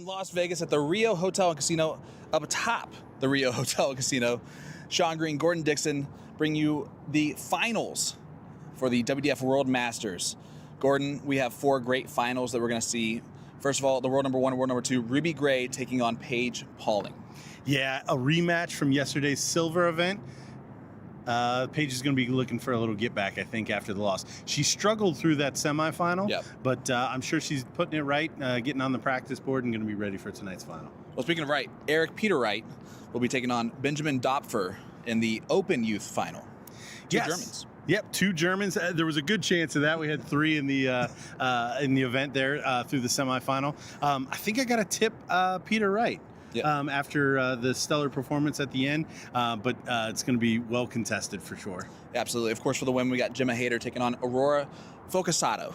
Las Vegas at the Rio Hotel Casino, up atop the Rio Hotel Casino. Sean Green, Gordon Dixon bring you the finals for the WDF World Masters. Gordon, we have 4 great finals that we're going to see. First of all, the world number 1 and world number 2, Ruby Gray taking on Paige Pauling. Yeah, a rematch from yesterday's silver event. Paige is going to be looking for a little get back, I think, after the loss. She struggled through that semifinal, but I'm sure she's putting it right, getting on the practice board and going to be ready for tonight's final. Well, speaking of right, Eric Peter Wright will be taking on Benjamin Dopfer in the Open Youth final. Two Germans. Yep, 2 Germans. There was a good chance of that. We had 3 in the event there through the semifinal. I think I got to tip Peter Wright. After the stellar performance at the end, but it's going to be well contested for sure. Absolutely. Of course, for the women, we got Gemma Hayter taking on Aurora Focasato.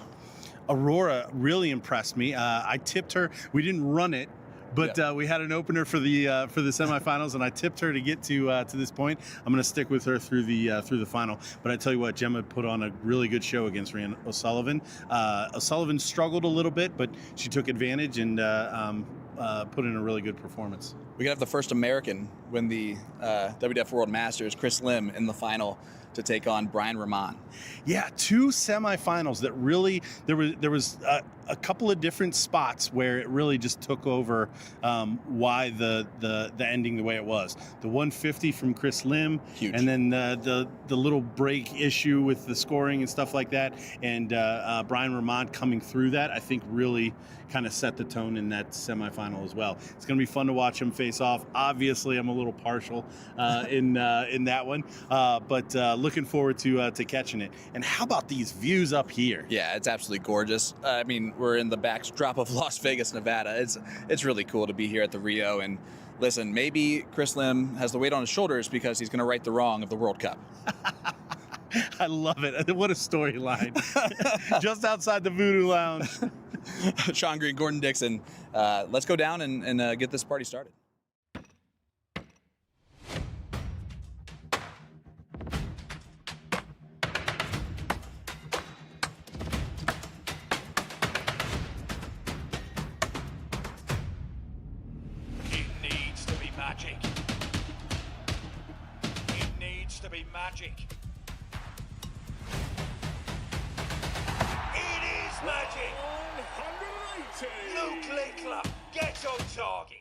Aurora really impressed me. I tipped her. We didn't run it, but we had an opener for the semifinals, and I tipped her to get to this point. I'm going to stick with her through the final. But I tell you what, Gemma put on a really good show against Rhian O'Sullivan. O'Sullivan struggled a little bit, but she took advantage and put in a really good performance. We could have the first American win the WDF World Masters, Chris Lim, in the final to take on Brian Ramon. Yeah, 2 semifinals that really, there was a couple of different spots where it really just took over why the ending the way it was. The 150 from Chris Lim, huge, and then the little break issue with the scoring and stuff like that, and Brian Ramon coming through that, I think really kind of set the tone in that semifinal as well. It's going to be fun to watch them face off. Obviously, I'm a little partial in that one, but looking forward to catching it. And how about these views up here? Yeah, it's absolutely gorgeous. I mean, we're in the backdrop of Las Vegas, Nevada. It's really cool to be here at the Rio. And listen, maybe Chris Lim has the weight on his shoulders because he's going to right the wrong of the World Cup. I love it. What a storyline. Just outside the Voodoo Lounge. Sean Green, Gordon Dixon. Let's go down and get this party started. It needs to be magic. It needs to be magic. It is magic. 180. Luke Lickler gets on target.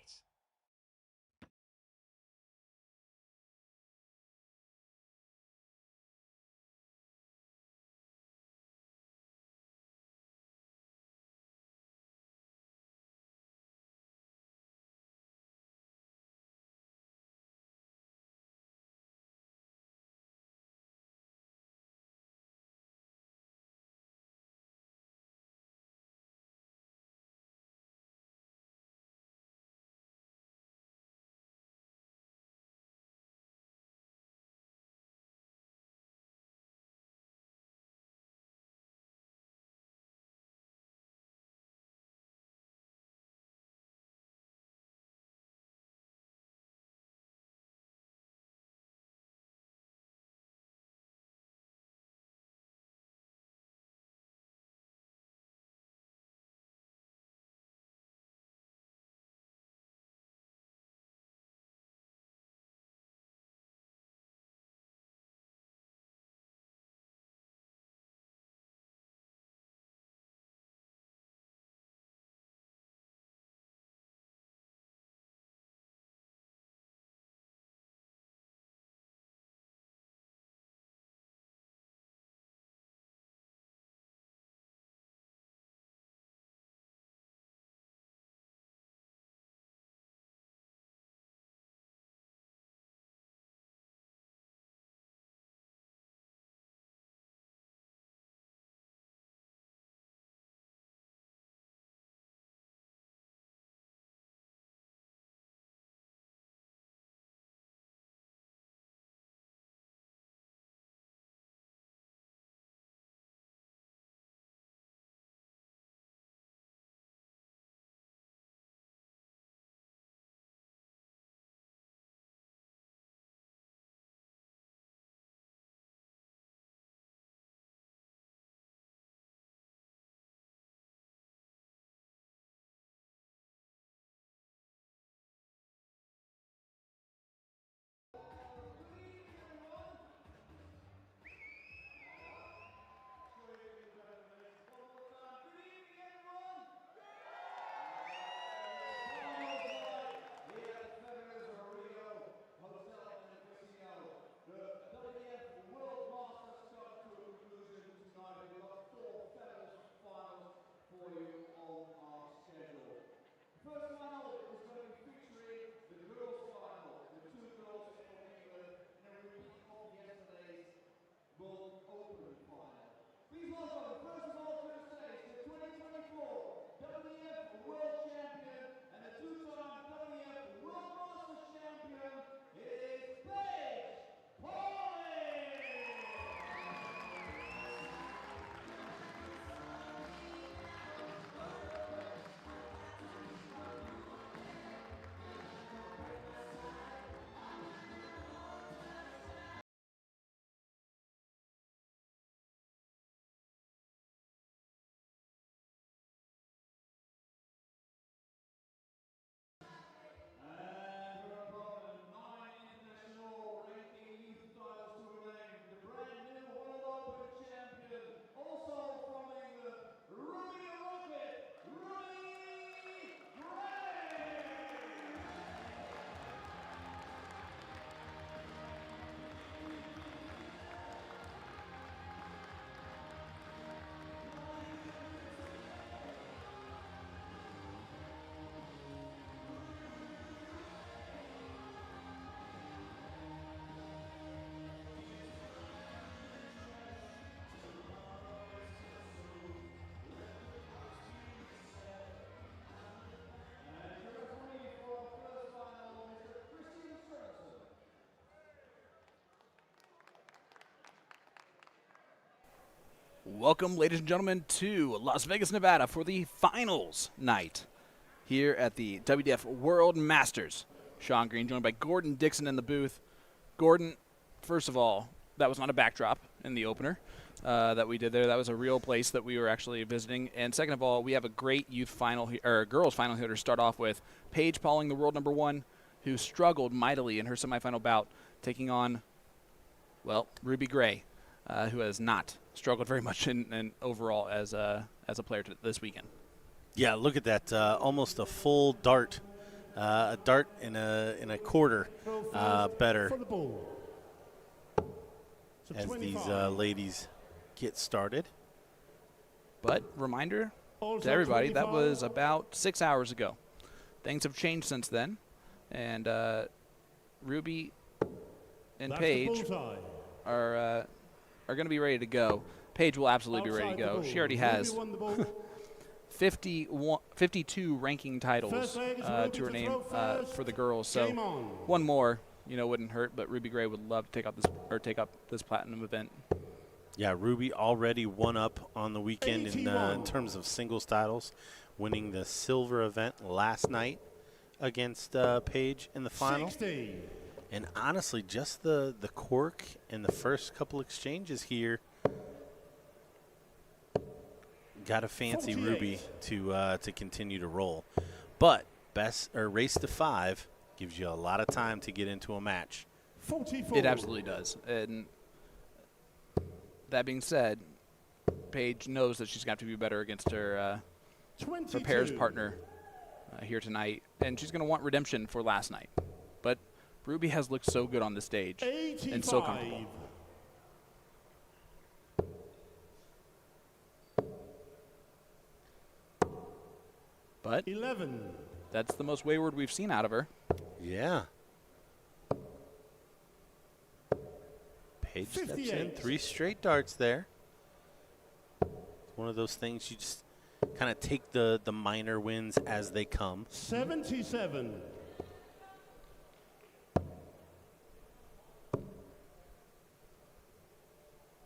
Welcome, ladies and gentlemen, to Las Vegas, Nevada for the finals night here at the WDF World Masters. Sean Green joined by Gordon Dixon in the booth. Gordon, first of all, that was not a backdrop in the opener that we did there. That was a real place that we were actually visiting. And second of all, we have a great youth final or girls final here to start off with. Paige Pauling, the world #1, who struggled mightily in her semifinal bout, taking on, well, Ruby Gray, who has not struggled very much in overall as a player this weekend. Yeah, look at that, almost a full dart, a dart in a quarter better as these ladies get started. But reminder to everybody, that was about 6 hours ago. Things have changed since then, and Ruby and Paige are going to be ready to go. Paige will absolutely be ready to go. She already has 52 ranking titles to her name for the girls. So one more, wouldn't hurt. But Ruby Gray would love to take up this platinum event. Yeah, Ruby already won up on the weekend in terms of singles titles, winning the silver event last night against Paige in the final. 60. And honestly, just the cork in the first couple exchanges here got a fancy 48. Ruby to continue to roll. But race to 5 gives you a lot of time to get into a match. 44. It absolutely does. And that being said, Paige knows that she's got to be better against her pairs partner here tonight, and she's going to want redemption for last night. But Ruby has looked so good on the stage 85. and so comfortable. But 11. that's the most wayward we've seen out of her. Yeah. Paige steps in, 58. 3 straight darts there. One of those things you just kind of take the minor wins as they come. 77.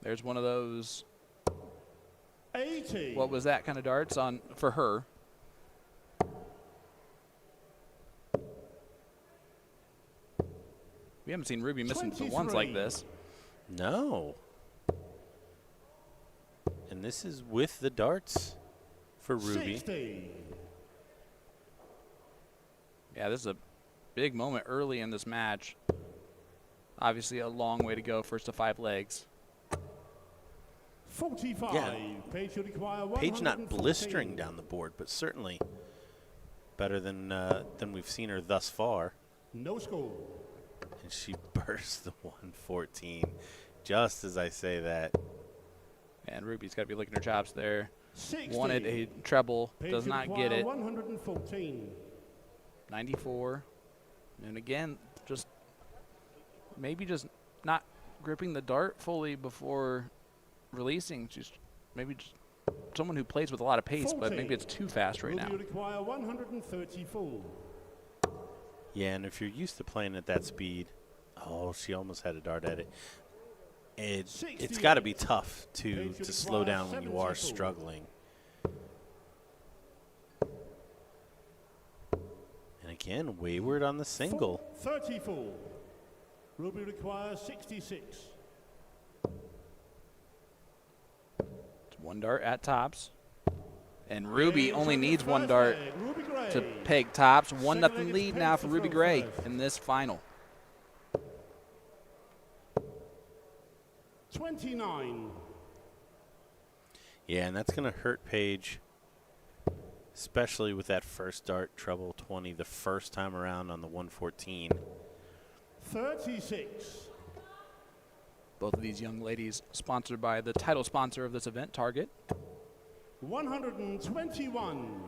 There's one of those, 80. what was that kind of darts for her. We haven't seen Ruby missing the ones like 23. this. No. And this is with the darts for Ruby. 60. Yeah, this is a big moment early in this match. Obviously a long way to go, first to 5 legs. 45. Yeah. Paige should require Paige not 114. blistering down the board, but certainly better than we've seen her thus far. No score. And she bursts the 114 just as I say that. And Ruby's got to be licking her chops there. 60. Wanted a treble, Paige does should not require get it. 114. 94. And again, maybe just not gripping the dart fully before releasing. She's maybe just someone who plays with a lot of pace, but 40. maybe it's too fast right Ruby now. require 134. Yeah, and if you're used to playing at that speed, oh, she almost had a dart at it. It's got to be tough to slow down when you are struggling. And again, wayward on the single. 34. Ruby requires 66. It's one dart at tops. And Ruby only needs one dart to peg tops. 1-0 lead now for Ruby Gray in this final. 29. Yeah, and that's going to hurt Paige, especially with that first dart, treble 20, the first time around on the 114. 36. Both of these young ladies sponsored by the title sponsor of this event, Target. 121.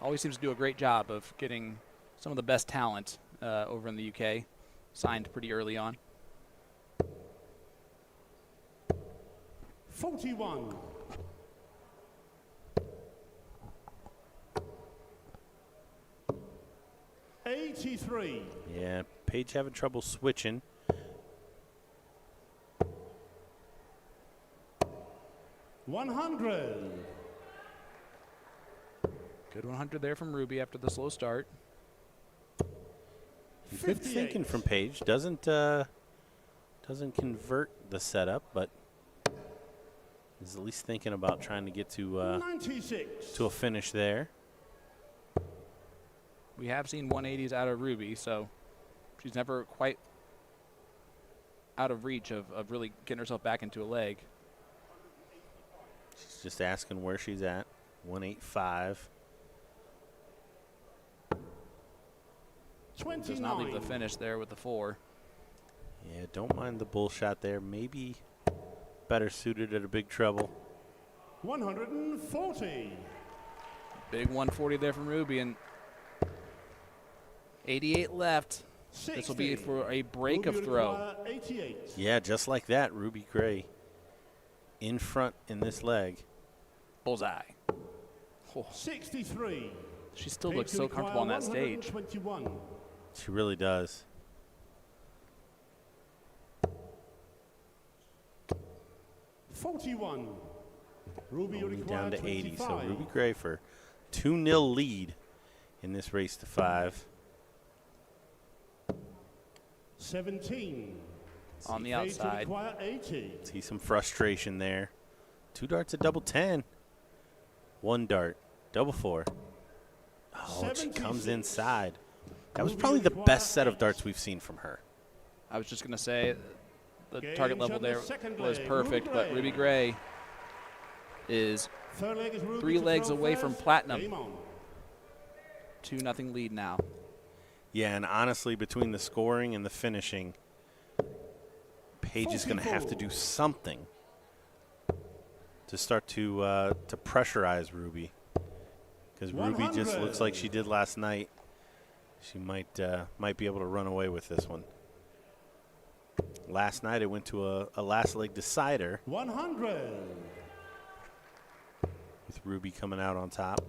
Always seems to do a great job of getting some of the best talent over in the UK signed pretty early on. 41. 83. Yeah, Paige having trouble switching. 100. Good 100 there from Ruby after the slow start. Good thinking from Paige. Doesn't convert the setup, but is at least thinking about trying to get to 96. to a finish there. We have seen 180s out of Ruby, so she's never quite out of reach of really getting herself back into a leg. She's just asking where she's at. 185. 29. Does not leave the finish there with the 4. Yeah, don't mind the bull shot there. Maybe better suited at a big treble. 140. Big 140 there from Ruby, and 88 left. 60. This will be for a break Ruby of throw. require 88. Yeah, just like that, Ruby Gray in front in this leg. Bullseye. Oh, 63. she still Paige looks so require comfortable on that stage. 121. She really does. 41. Ruby Only require down to 80. So 25. Ruby Gray for 2-0 lead in this race to 5. 17. On the Paige to outside. require 80. See some frustration there. 2 darts at double 10. 1 dart, double 4. Oh, and she comes 76. inside. That was Ruby probably the require best set of 8. darts we've seen from her. I was just going to say the Game target level on the there second was leg. perfect, Ruby but Gray. Ruby Gray is Third leg is Ruby 3 to legs throw away from first. platinum. Game on. 2-0 lead now. Yeah, and honestly, between the scoring and the finishing, Paige is going to have to do something to start to pressurize Ruby, because Ruby just 100. looks like she did last night. She might be able to run away with this one. Last night it went to a last leg decider 100. with Ruby coming out on top.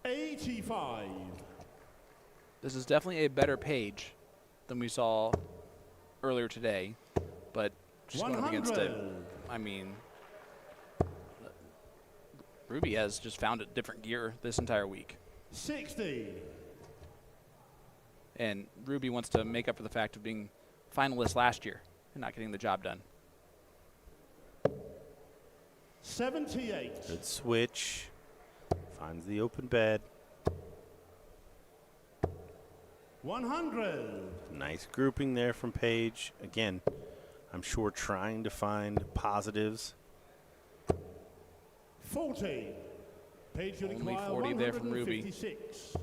85. This is definitely a better Paige than we saw earlier today, but she's going up against it. 100. I mean, Ruby has just found a different gear this entire week. 60. And Ruby wants to make up for the fact of being finalist last year and not getting the job done. 78. Good switch. Finds the open bed. 100. Nice grouping there from Paige. Again, I'm sure trying to find positives. 40. Paige to Only require 40 there from Ruby. 156.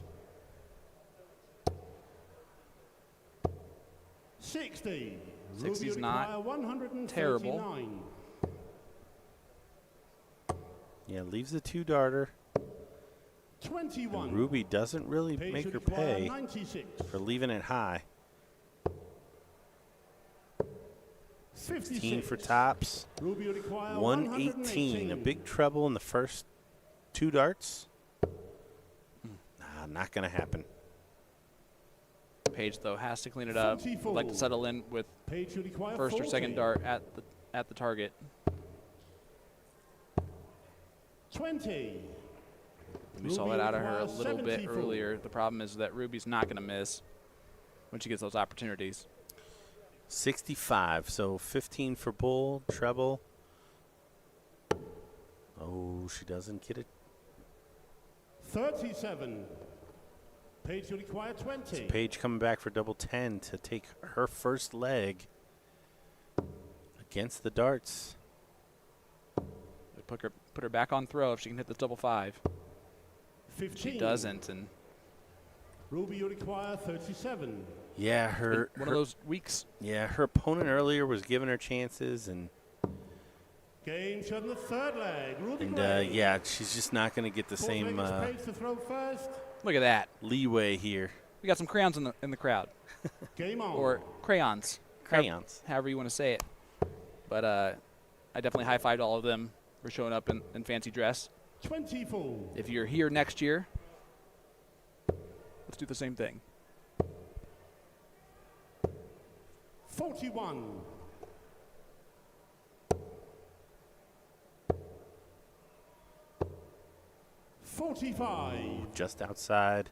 60. 60's Ruby not require 139. terrible. Yeah, leaves the 2-darter. 21. And Ruby doesn't really Paige make to her require pay 96. for leaving it high. 15 for tops. Ruby require 118. A big treble in the first 2 darts. Nah, not going to happen. Paige, though, has to clean it up. Would like to settle in with Paige to require first or 40. second dart at the target. 20. We saw Ruby that out of her a requires little bit 74. earlier. The problem is that Ruby's not going to miss when she gets those opportunities. 65. So 15 for bull, treble. Oh, she doesn't get it. 37. Paige to require 20. Paige coming back for double 10 to take her first leg against the darts. They put her back on throw if she can hit the double 5. 15. She doesn't, and Ruby, you require 37. Yeah, her one of those weeks. Yeah, her opponent earlier was giving her chances, and Game shot in the third leg. Ruby Gray. yeah, she's just not going to get the Fourth same leg is Paige to throw first. Look at that. leeway here. We got some crayons in the crowd, Game on. or crayons, Crayons. however you want to say it. But I definitely high-fived all of them for showing up in fancy dress. 24. If you're here next year, let's do the same thing. 41. 45. Just outside.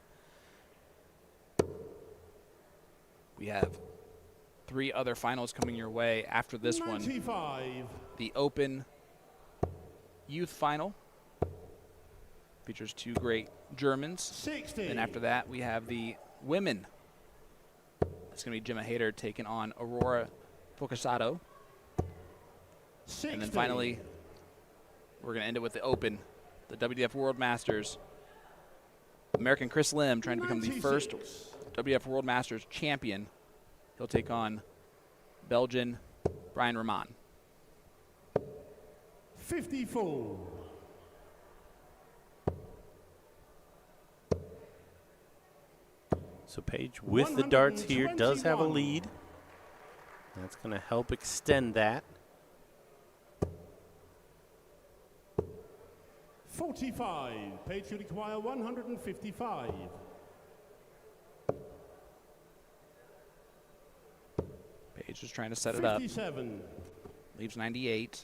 We have 3 other finals coming your way after this 95. one. The Open Youth Final features 2 great Germans. 60. And after that, we have the Women. It's going to be Gemma Hayter taking on Aurora Focasato. 60. And then finally, we're going to end it with the Open, the WDF World Masters. American Chris Lim trying to become the first 96. WDF World Masters champion. He'll take on Belgian Brian Rahman. 54. So Paige with the darts here does have a lead. That's going to help extend that. 45. Paige should require 155. Paige is trying to set it up. 57. Leaves 98.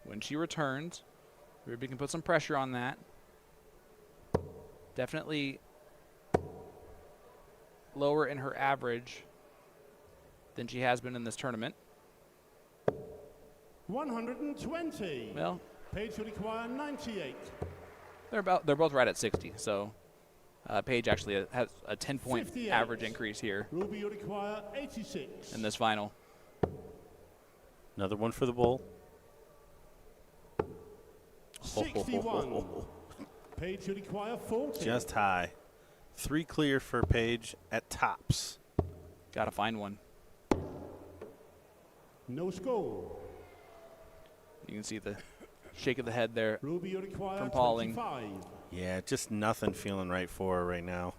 When she returns, Ruby can put some pressure on that. Definitely lower in her average than she has been in this tournament. 120. Well, Paige should require 98. they're both right at 60. So Paige actually has a 10-point 58. average increase here Ruby, you require 86. in this final. Another one for the bull. 61. Paige should require 40. Just high. 3 clear for Paige at tops. Got to find one. No score. You can see the shake of the head there. Ruby, you require From Pauling. 25. Yeah, just nothing feeling right for her right now.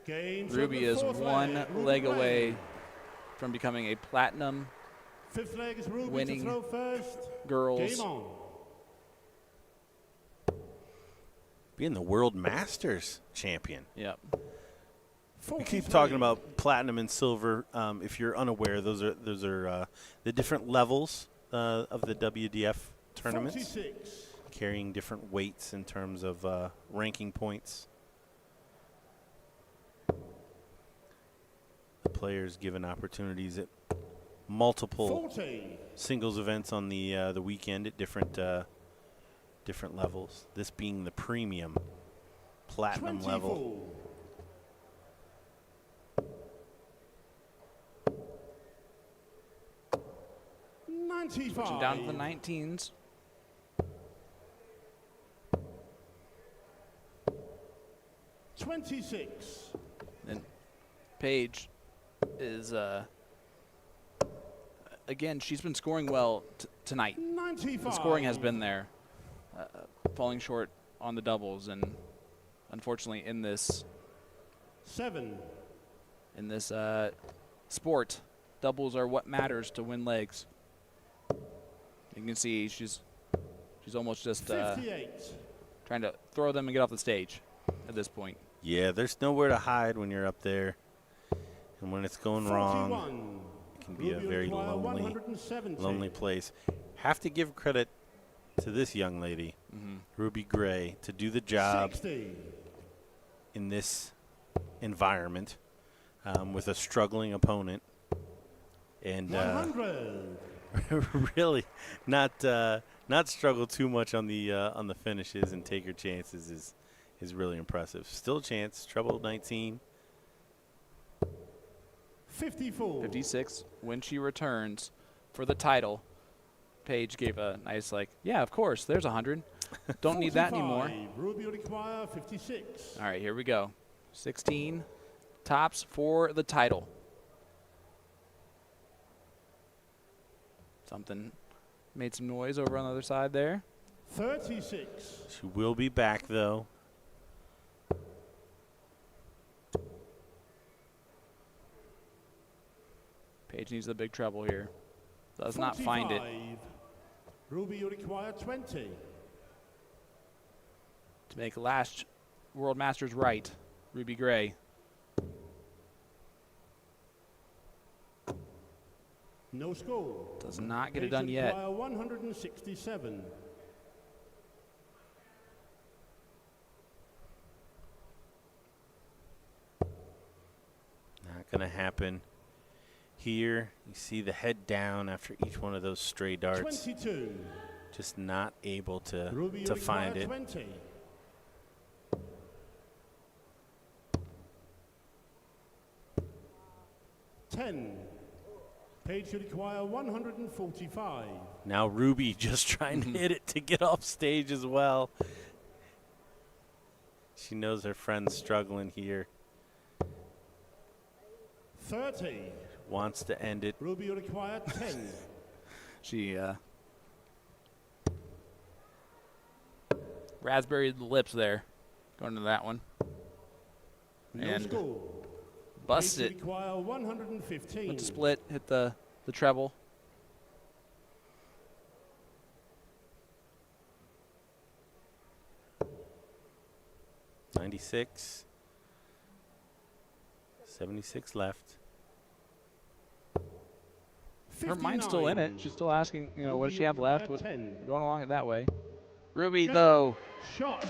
Game Ruby is fourth one leg. Ruby leg Gray. away from becoming a platinum Fifth leg is Ruby winning to throw first. girls. Game on. Being the World Masters champion. Yep. We keep talking about platinum and silver. If you're unaware, those are the different levels of the WDF tournaments, 46. carrying different weights in terms of ranking points. The players given opportunities at multiple 40. singles events on the weekend at different levels. This being the premium platinum 24. level. Switching down to the 19s. $26. And Paige is, again, she's been scoring well tonight. 95. The scoring has been there, falling short on the doubles, and unfortunately in this 7. Sport, doubles are what matters to win legs. You can see she's almost just 58. trying to throw them and get off the stage at this point. Yeah, there's nowhere to hide when you're up there. And when it's going 41. wrong, it can be a Ruby very require lonely, 170. lonely place. Have to give credit to this young lady, Ruby Gray, to do the job 60. in this environment with a struggling opponent. And 100. really not struggle too much on the finishes and take your chances is really impressive. Still a chance, treble 19. 54. 56 when she returns for the title. Paige gave a nice yeah, of course, there's 100. Don't need that anymore. 45. Ruby require 56. All right, here we go. 16 tops for the title. Something made some noise over on the other side there. 36. She will be back though. Paige needs the big treble here. Does not find it. 45. Ruby, you require 20. To make last World Masters right, Ruby Gray. No score. Does not get it Paige done yet. require 167. Not going to happen here. You see the head down after each one of those stray darts. 22. Just not able to Ruby find it. 20. 10. Page should require 145. Now Ruby just trying to hit it to get off stage as well. She knows her friend's struggling here. 30. Wants to end it. Ruby will require 10. She Raspberry lips there, going to that one. No And score. busts Page should it. require 115. Went to split, hit the treble. $96. 76 left. Her mind's still in it. She's still asking, you know, what does she have left? What, 10. going along it that way. Ruby, though, Shot.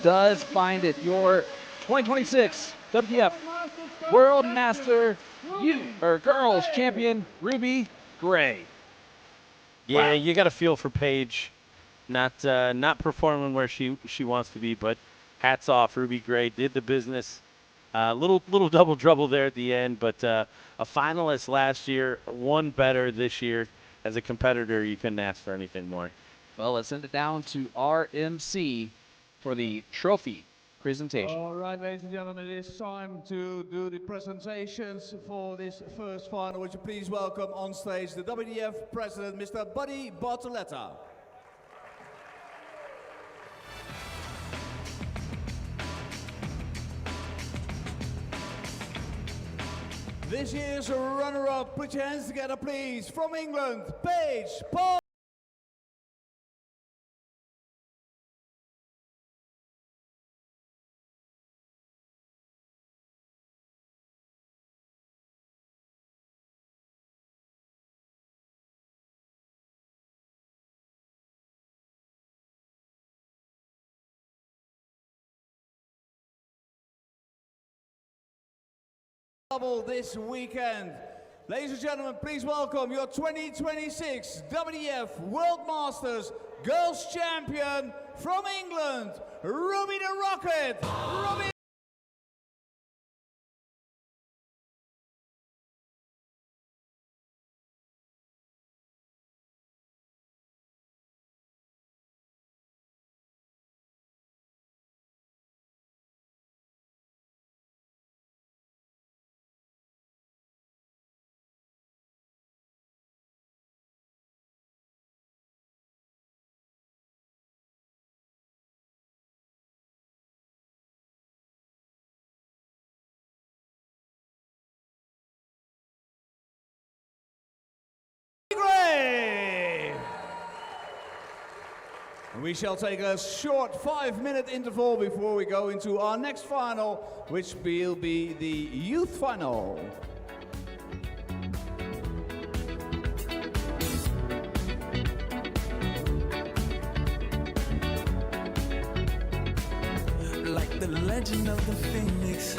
does find it. Your 2026 WDF World Master Girls Champion, Ruby Gray. Yeah, Wow. you got to feel for Paige, not performing where she wants to be, but hats off. Ruby Gray did the business. Little double trouble there at the end, but a finalist last year, one better this year. As a competitor, you couldn't ask for anything more. Well, let's send it down to RMC for the trophy presentation. All right, ladies and gentlemen, it is time to do the presentations for this first final. Would you please welcome on stage the WDF President, Mr. Buddy Bartoletta. This year's runner-up, put your hands together, please. From England, Paige Paul. Double this weekend. Ladies and gentlemen, please welcome your 2026 WDF World Masters Girls Champion from England, Ruby the Rocket. Ruby. Gray. We shall take a short 5-minute interval before we go into our next final, which will be the youth final. Like the legend of the phoenix,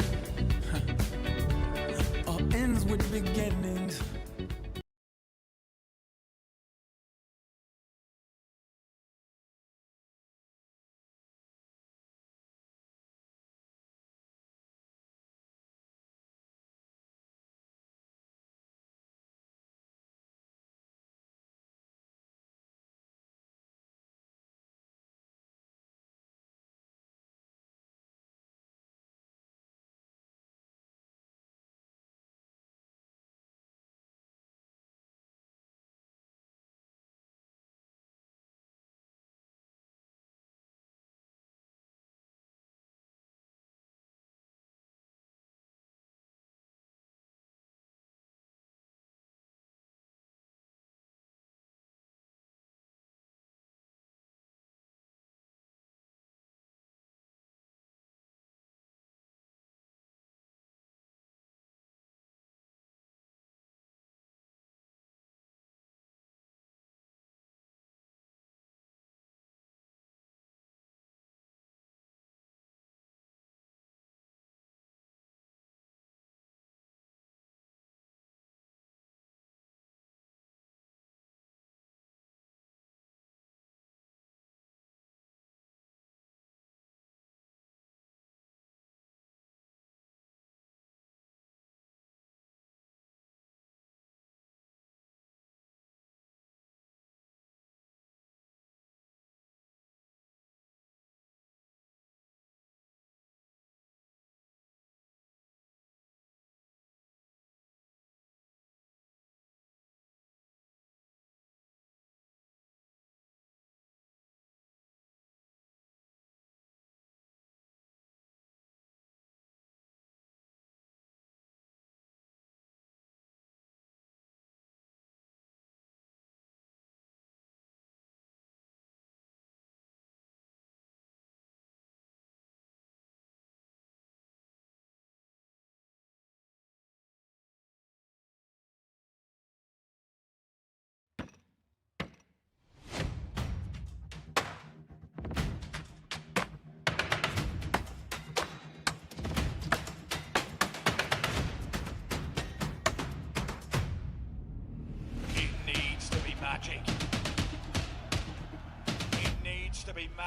all ends with beginnings.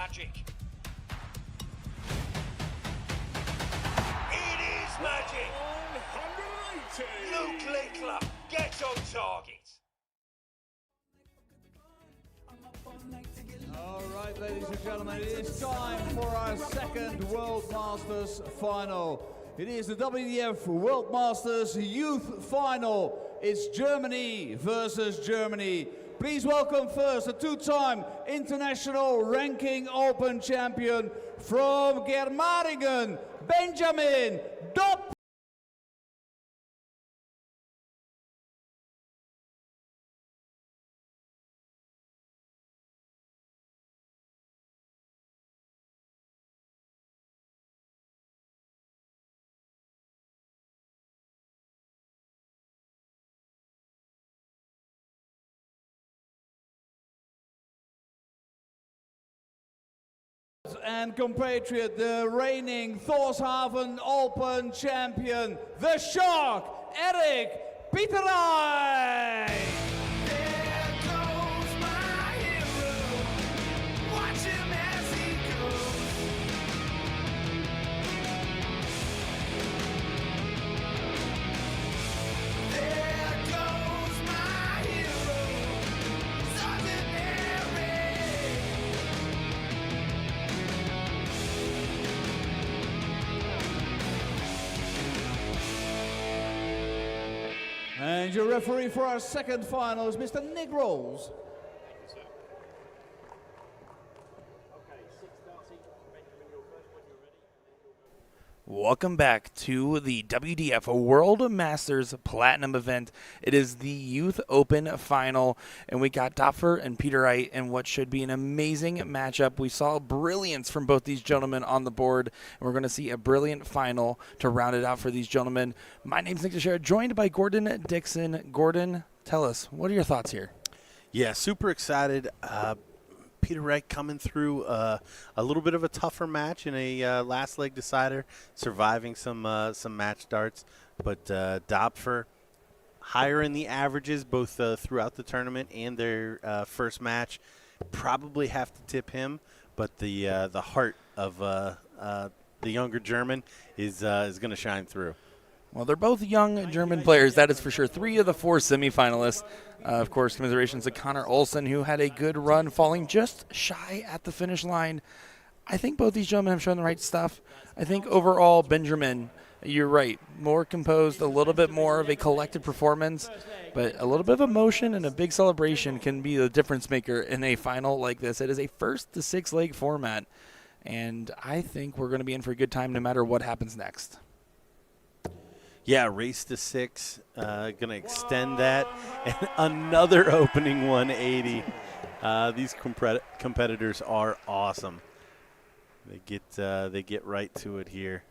magic. It is magic. 180. Luke Lickler gets on target. All right, ladies and gentlemen, it is time for our second World Masters final. It is the WDF World Masters Youth Final. It's Germany versus Germany. Please welcome first the two-time international ranking open champion from Germaringen, Benjamin Dopp. And compatriot, the reigning Thorshaven Open champion, the Shark, Erik Pieterij. There goes my hero. Watch him as he goes. There goes my hero. He's ordinary. And your referee for our second final is Mr. Nick Rolls. Welcome back to the WDF World Masters Platinum event. It is the Youth Open Final, and we got Dopfer and Pieterij in what should be an amazing matchup. We saw brilliance from both these gentlemen on the board, and we're going to see a brilliant final to round it out for these gentlemen. My name's Nick Teixeira, joined by Gordon Dixon. Gordon, tell us, what are your thoughts here? Yeah, super excited. Pieterij coming through a little bit of a tougher match in a last leg decider, surviving some match starts. But Dopfer higher in the averages both throughout the tournament and their first match. Probably have to tip him, but the heart of the younger German is going to shine through. Well, they're both young German players, that is for sure. 3 of the 4 semifinalists. Of course, commiserations to Connor Olsen, who had a good run, falling just shy at the finish line. I think both these gentlemen have shown the right stuff. I think overall, Benjamin, you're right, more composed, a little bit more of a collected performance, but a little bit of emotion and a big celebration can be the difference maker in a final like this. It is a first to 6 leg format, and I think we're going to be in for a good time no matter what happens next. Yeah, race to 6, going to extend that, and another opening 180. These competitors are awesome. They get right to it here.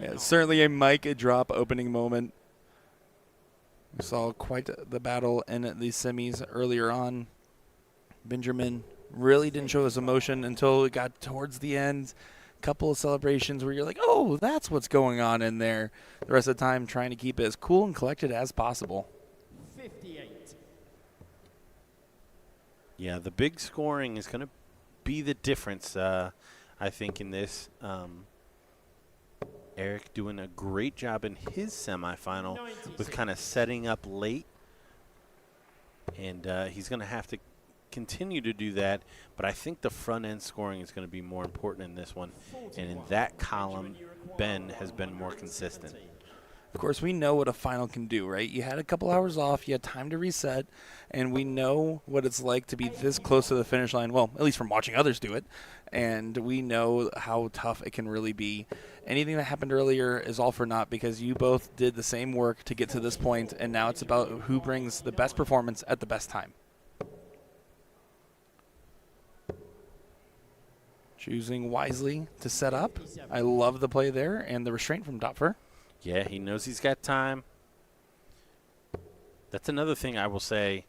Yeah, certainly a mic drop opening moment. We saw quite the battle in the semis earlier on. Benjamin really didn't show his emotion until it got towards the end. Couple of celebrations where you're like, oh, that's what's going on in there. The rest of the time trying to keep it as cool and collected as possible. 58. Yeah, the big scoring is going to be the difference, I think, in this. Erik doing a great job in his semifinal with kind of setting up late. And he's going to have to continue to do that, but I think the front end scoring is going to be more important in this one, and in that column Ben has been more consistent. Of course, we know what a final can do, right? You had a couple hours off, you had time to reset, and we know what it's like to be this close to the finish line, well, at least from watching others do it, and we know how tough it can really be. Anything that happened earlier is all for naught because you both did the same work to get to this point, and now it's about who brings the best performance at the best time. Choosing wisely to set up. I love the play there and the restraint from Dopfer. Yeah, he knows he's got time. That's another thing I will say.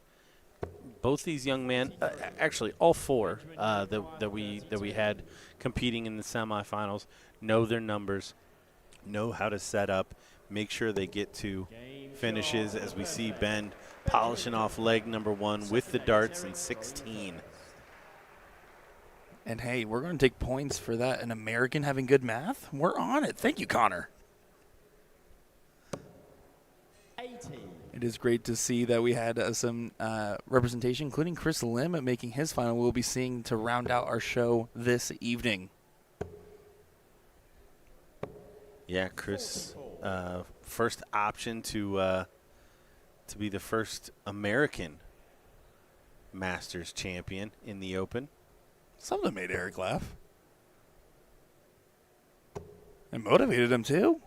Both these young men, actually all 4 that we had competing in the semifinals, know their numbers, know how to set up, make sure they get to finishes. As we see Ben polishing off leg number 1 with the darts in 16. And hey, we're going to take points for that. An American having good math? We're on it. Thank you, Connor. 18. It is great to see that we had some representation, including Chris Lim making his final. We'll be seeing to round out our show this evening. Yeah, Chris, first option to be the first American Masters champion in the Open. Something made Eric laugh. And motivated him, too.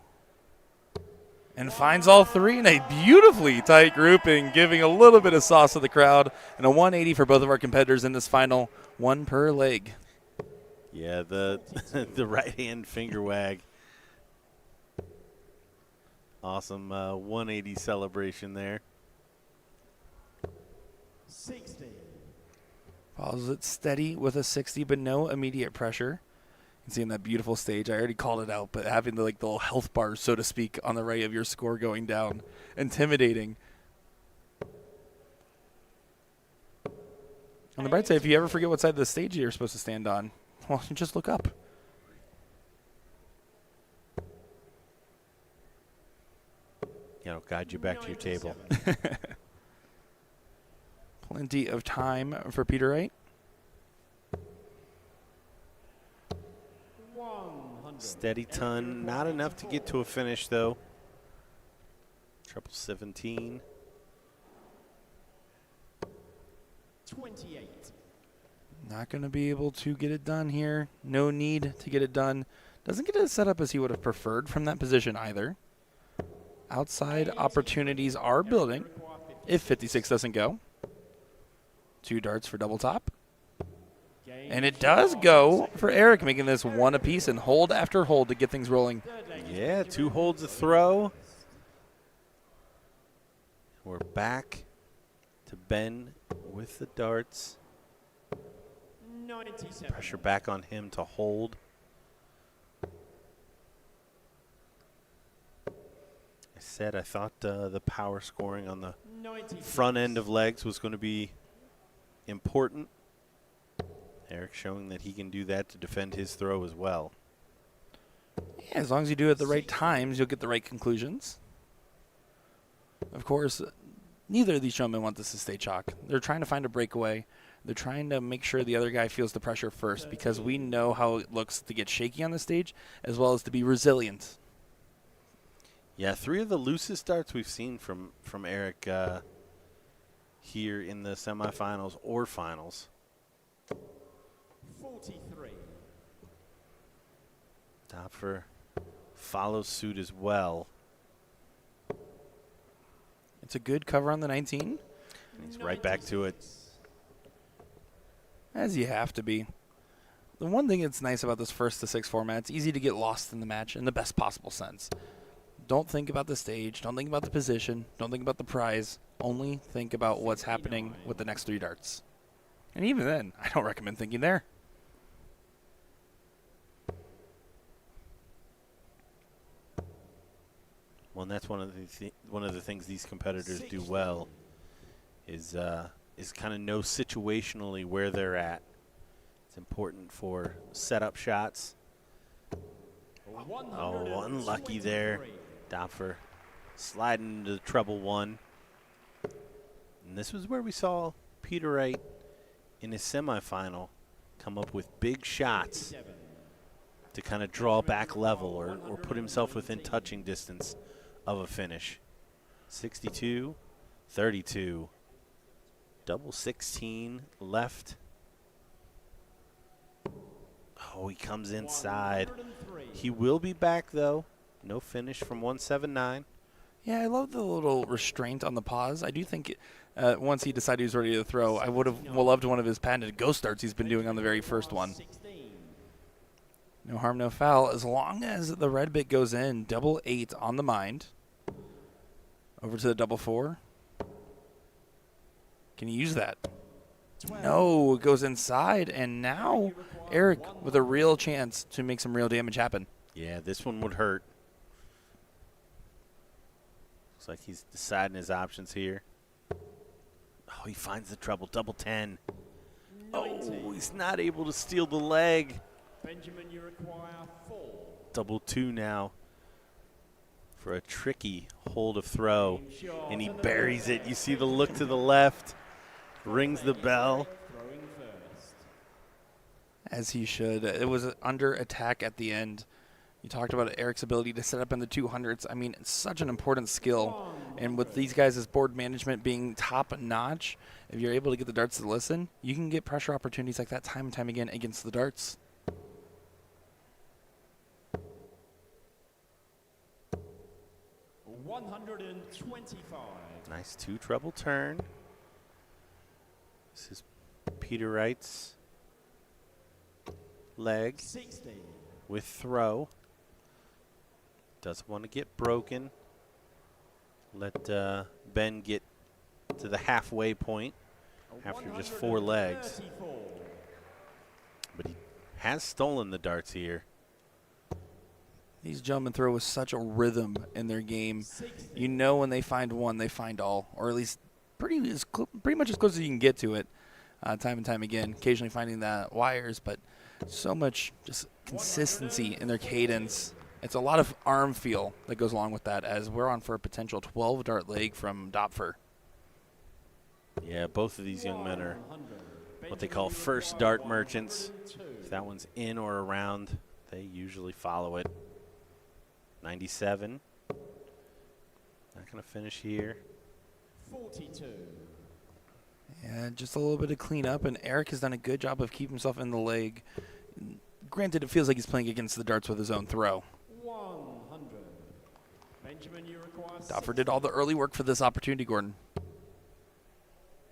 And finds all three in a beautifully tight grouping, giving a little bit of sauce to the crowd. And a 180 for both of our competitors in this final, one per leg. Yeah, the the right-hand finger wag. Awesome 180 celebration there. 60. Follows it steady with a 60, but no immediate pressure. You can see in that beautiful stage, I already called it out, but having the little health bars, so to speak, on the right of your score going down. Intimidating. On the bright side, if you ever forget what side of the stage you're supposed to stand on, well, you just look up. Yeah, it'll guide you back to your table. Plenty of time for Peter Wright. 100. Steady ton, not enough to get to a finish though. Triple 17. 28. Not going to be able to get it done here. No need to get it done. Doesn't get it set up as he would have preferred from that position either. Outside opportunities are building if 56 doesn't go. 2 darts for double top. And it does go for Eric, making this one apiece and hold after hold to get things rolling. Yeah, 2 holds a throw. We're back to Ben with the darts. 97. Pressure back on him to hold. I said I thought the power scoring on the 96. front end of legs was going to be important. Eric showing that he can do that to defend his throw as well. Yeah, as long as you do it at the right times, you'll get the right conclusions. Of course, neither of these gentlemen want this to stay chalk. They're trying to find a breakaway. They're trying to make sure the other guy feels the pressure first, because we know how it looks to get shaky on the stage as well as to be resilient. Yeah, 3 of the loosest darts we've seen from Eric here in the semifinals or finals. 43. Topfer follows suit as well. It's a good cover on the 19. And he's right back to it. As you have to be. The one thing that's nice about this 1st to 6 format, it's easy to get lost in the match in the best possible sense. Don't think about the stage. Don't think about the position. Don't think about the prize. Only think about what's happening with the next 3 darts. And even then, I don't recommend thinking there. Well, and that's one of the things these competitors do well is kind of know situationally where they're at. It's important for setup shots. Oh, unlucky there. Dopfer sliding into the treble 1. And this was where we saw Peter Wright in his semifinal come up with big shots to kind of draw back level or put himself within touching distance of a finish. 62, 32. Double 16 left. Oh, he comes inside. He will be back, though. No finish from 179. Yeah, I love the little restraint on the pause. I do think once he decided he was ready to throw, I would have loved one of his patented ghost darts he's been doing on the very first one. No harm, no foul. As long as the red bit goes in, double 8 on the mind. Over to the double 4. Can you use that? No, it goes inside, and now Eric with a real chance to make some real damage happen. Yeah, this one would hurt. Looks like he's deciding his options here. Oh, he finds the treble. Double 10. Oh, he's not able to steal the leg. Benjamin, you require 4. Double 2 now for a tricky hold of throw. And he buries it. You see the look to the left. Rings the bell. Throwing first. As he should. It was under attack at the end. You talked about Eric's ability to set up in the 200s. I mean, it's such an important skill. And with these guys' board management being top notch, if you're able to get the darts to listen, you can get pressure opportunities like that time and time again against the darts. $125. Nice 2 treble turn. This is Peter Wright's leg 60. with throw. Doesn't want to get broken. Let Ben get to the halfway point after just 4 legs. But he has stolen the darts here. These gentlemen throw with such a rhythm in their game. You know when they find one, they find all, or at least pretty much as close as you can get to it time and time again, occasionally finding the wires, but so much just consistency in their cadence. It's a lot of arm feel that goes along with that, as we're on for a potential 12-dart leg from Dopfer. Yeah, both of these young men are what they call first dart merchants. If that one's in or around, they usually follow it. 97. Not going to finish here. 42. Yeah, just a little bit of cleanup, and Eric has done a good job of keeping himself in the leg. Granted, it feels like he's playing against the darts with his own throw. 100. Benjamin, you require Dopfer did all the early work for this opportunity, Gordon.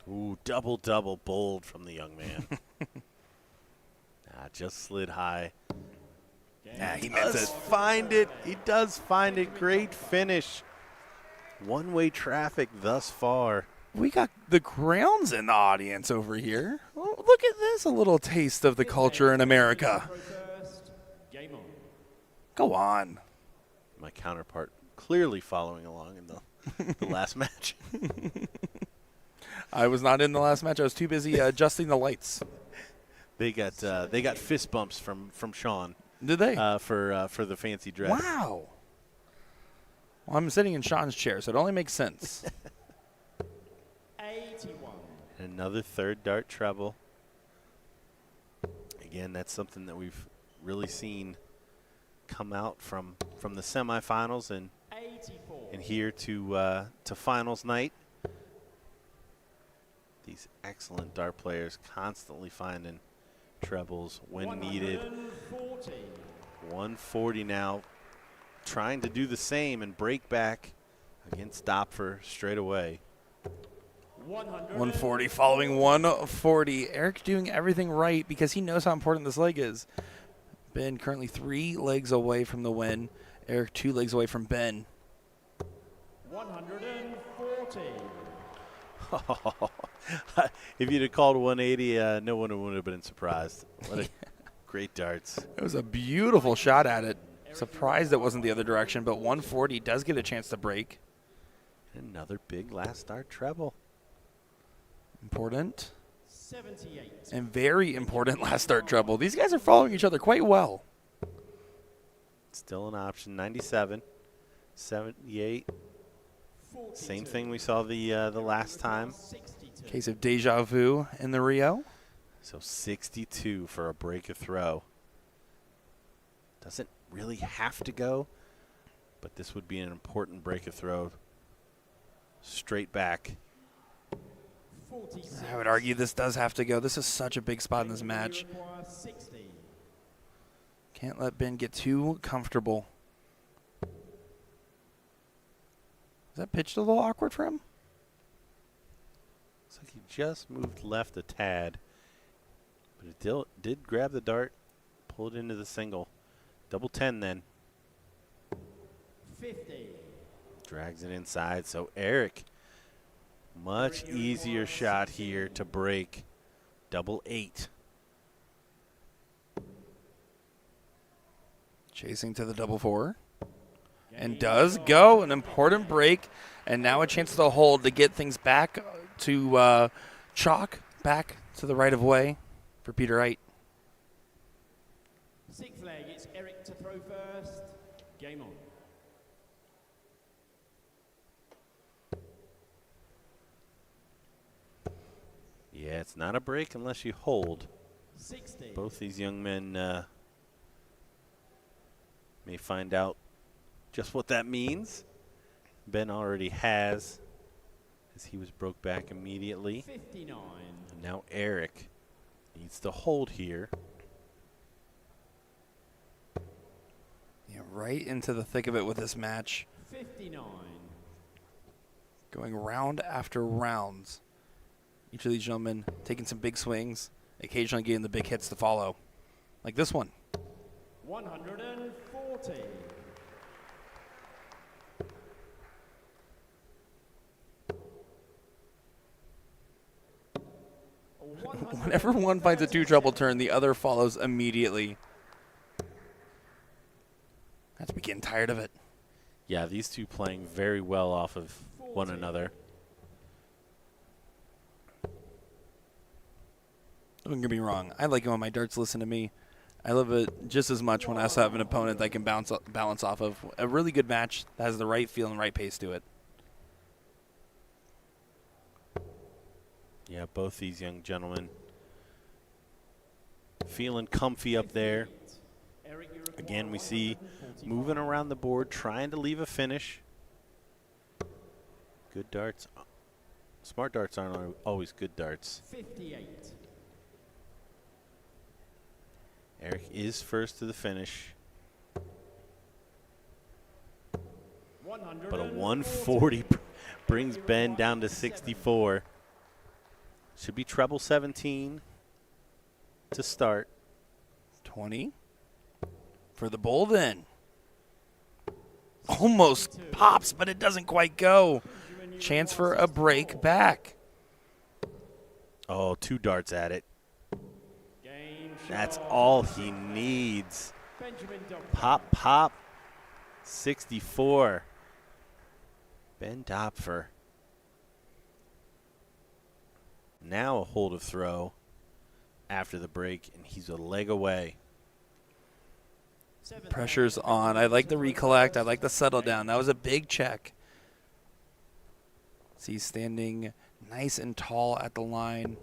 Ooh, double bold from the young man. Just slid high. Yeah, he does find it. He does find it. Great finish. One-way traffic thus far. We got the Crowns in the audience over here. Oh, look at this, a little taste of the culture in America. Game on. Go on. My counterpart clearly following along in the last match. I was not in the last match. I was too busy adjusting the lights. They got fist bumps from Sean. Did they? For the fancy dress. Wow. Well, I'm sitting in Sean's chair, so it only makes sense. 81. Another 3rd dart treble. Again, that's something that we've really seen come out from the semifinals and 84. and here to finals night. These excellent dart players constantly finding trebles when needed. 140 now, trying to do the same and break back against Dopfer straight away. 140 following 140. Eric doing everything right because he knows how important this leg is. Ben currently 3 legs away from the win. Eric 2 legs away from Ben. 140. If you'd have called 180, no one would have been surprised. What a great darts. It was a beautiful shot at it. Surprised it wasn't the other direction, but 140 does get a chance to break. Another big last dart treble. Important. 78. And very important last start treble. These guys are following each other quite well. Still an option. 97, 78. 42. Same thing we saw the last time. 62. Case of deja vu in the Rio. So 62 for a break of throw. Doesn't really have to go, but this would be an important break of throw. Straight back. 46. I would argue this does have to go. This is such a big spot in this match. You require 60. Can't let Ben get too comfortable. Is that pitched a little awkward for him? Looks like he just moved left a tad, but it did grab the dart, pull it into the single. Double 10 then. 50. Drags it inside, so Eric, much easier shot here to break. Double 8. Chasing to the double 4. And does go. An important break. And now a chance to hold to get things back to chalk, back to the right of way. for Peter Wright. Sixth leg, it's Eric to throw first. Game on. Yeah, it's not a break unless you hold. 60. Both these young men may find out just what that means. Ben already has, as he was broke back immediately. 59. And now Eric needs to hold here. Yeah, right into the thick of it with this match. 59. Going round after rounds. Each of these gentlemen taking some big swings, occasionally getting the big hits to follow. Like this one. 140. Whenever one finds a two-trouble turn, the other follows immediately. That's getting tired of it. Yeah, these two playing very well off of one another. Don't get me wrong. I like it when my darts listen to me. I love it just as much when I also have an opponent that I can balance off of. A really good match that has the right feel and right pace to it. Yeah, both these young gentlemen feeling comfy up there. Again, we see moving around the board, trying to leave a finish. Good darts. Smart darts aren't always good darts. 58. Eric is first to the finish. But a 140 brings Ben down to 64. Should be treble 17 to start. 20 for the bull then. Almost pops, but it doesn't quite go. Chance for a break back. Oh, 2 darts at it. That's all he needs. Pop, pop. 64. Ben Dopfer. Now a hold of throw after the break, and he's a leg away. Pressure's on. I like the recollect. I like the settle down. That was a big check. See, he's standing nice and tall at the line.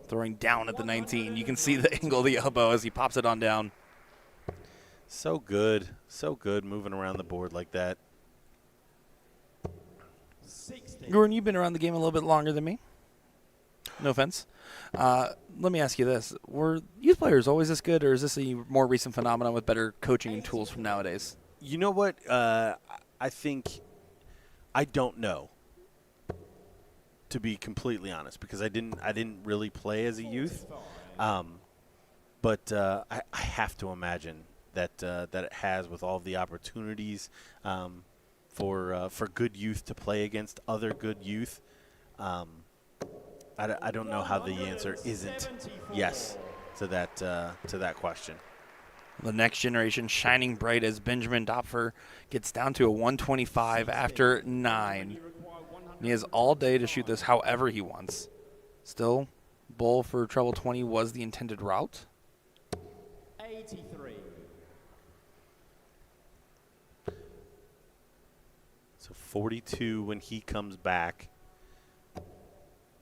Throwing down at the 19. You can see the angle of the elbow as he pops it on down. So good moving around the board like that. Gordon, you've been around the game a little bit longer than me. No offense. Let me ask you this. Were youth players always this good, or is this a more recent phenomenon with better coaching and tools from nowadays? You know what? I think I don't know, to be completely honest, because I didn't really play as a youth. But I have to imagine that it has, with all of the opportunities for good youth to play against other good youth. I don't know how the answer isn't yes to that question. The next generation shining bright as Benjamin Dopfer gets down to a 125 after 9. He has all day to shoot this however he wants. Still, bull for treble 20 was the intended route. 83. So 42 when he comes back.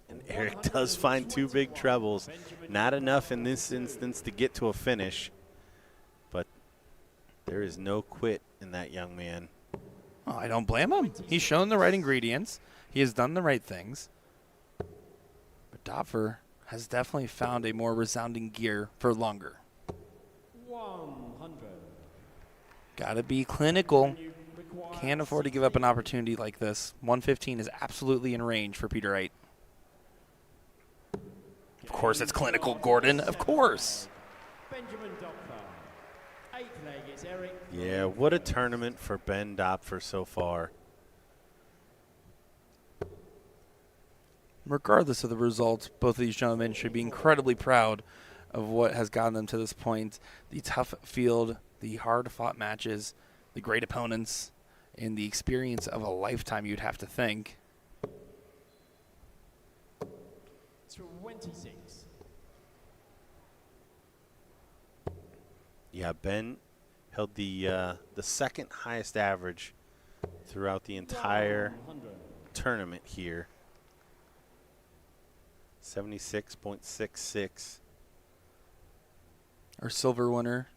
And Eric does find 2 big trebles. Not enough in this instance to get to a finish. But there is no quit in that young man. Oh, I don't blame him. He's shown the right ingredients. He has done the right things. But Dopfer has definitely found a more resounding gear for longer. 100. Gotta be clinical. Can't afford to give up an opportunity like this. 115 is absolutely in range for Peter Wright. Of course it's clinical, Gordon. Of course. Benjamin Dopfer. 8th leg, it's Eric. Yeah, what a tournament for Ben Dopfer so far. Regardless of the results, both of these gentlemen should be incredibly proud of what has gotten them to this point. The tough field, the hard-fought matches, the great opponents, and the experience of a lifetime, you'd have to think. Yeah, Ben held the second highest average throughout the entire tournament here. 76.66. Our silver winner,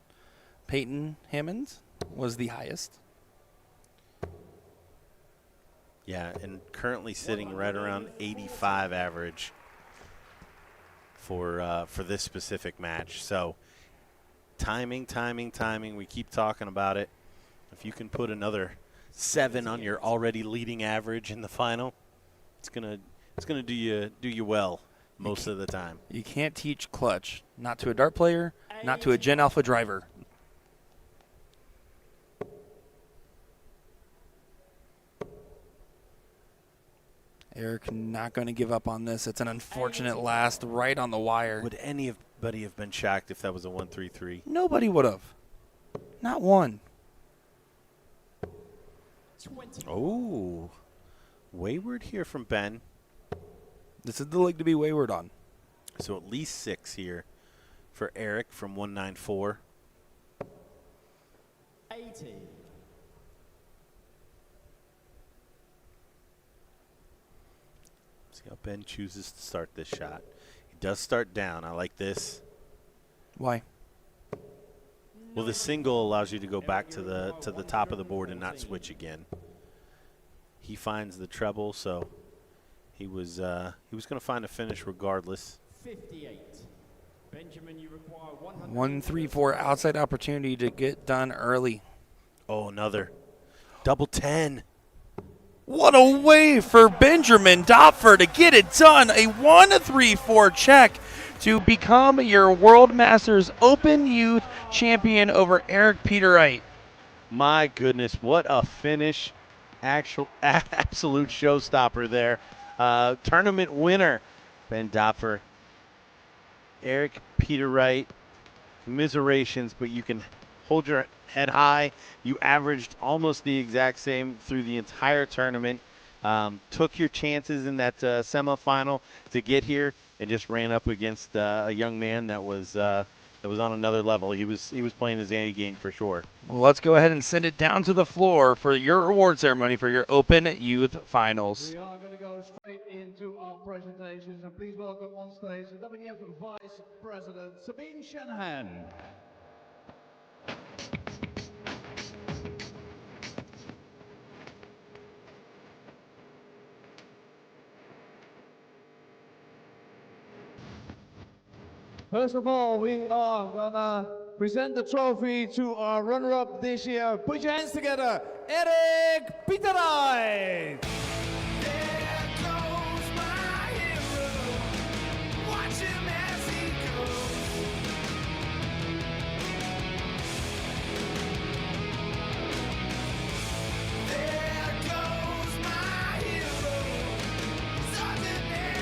Peyton Hammond, was the highest. Yeah, and currently sitting right around 85 average for this specific match. So timing. We keep talking about it. If you can put another 7 on your already leading average in the final, it's gonna do you well most of the time. You can't teach clutch, not to a dart player, not to a Gen Alpha driver. Eric not going to give up on this. It's an unfortunate last right on the wire. Would anybody have been shocked if that was a 1-3-3? Nobody would have. Not one. Oh, wayward here from Ben. This is the leg to be wayward on. So at least 6 here for Eric from 194. 80. See how Ben chooses to start this shot. He does start down. I like this. Why? Well, the single allows you to go back to the top of the board and not switch again. He finds the treble, so he was going to find a finish regardless. 58. Benjamin, you require 1-3-4 outside opportunity to get done early. Oh, another double 10. What a way for Benjamin Dopfer to get it done. A 1-3-4 check to become your World Masters Open Youth Champion over Eric Peterite. My goodness, what a finish. Absolute showstopper there. Tournament winner, Ben Dopfer. Eric Peterite, commiserations, but you can hold your head high. You averaged almost the exact same through the entire tournament. Took your chances in that semifinal to get here and just ran up against a young man that was on another level. He was playing his A game for sure. Well, let's go ahead and send it down to the floor for your award ceremony for your Open Youth Finals. We are going to go straight into our presentations, and please welcome on stage the WDF Vice President, Sabine Shanahan. First of all, we are gonna present the trophy to our runner-up this year. Put your hands together, Eric Peterite. There goes my hero. Watch him as he goes. There goes my hero. He's ordinary.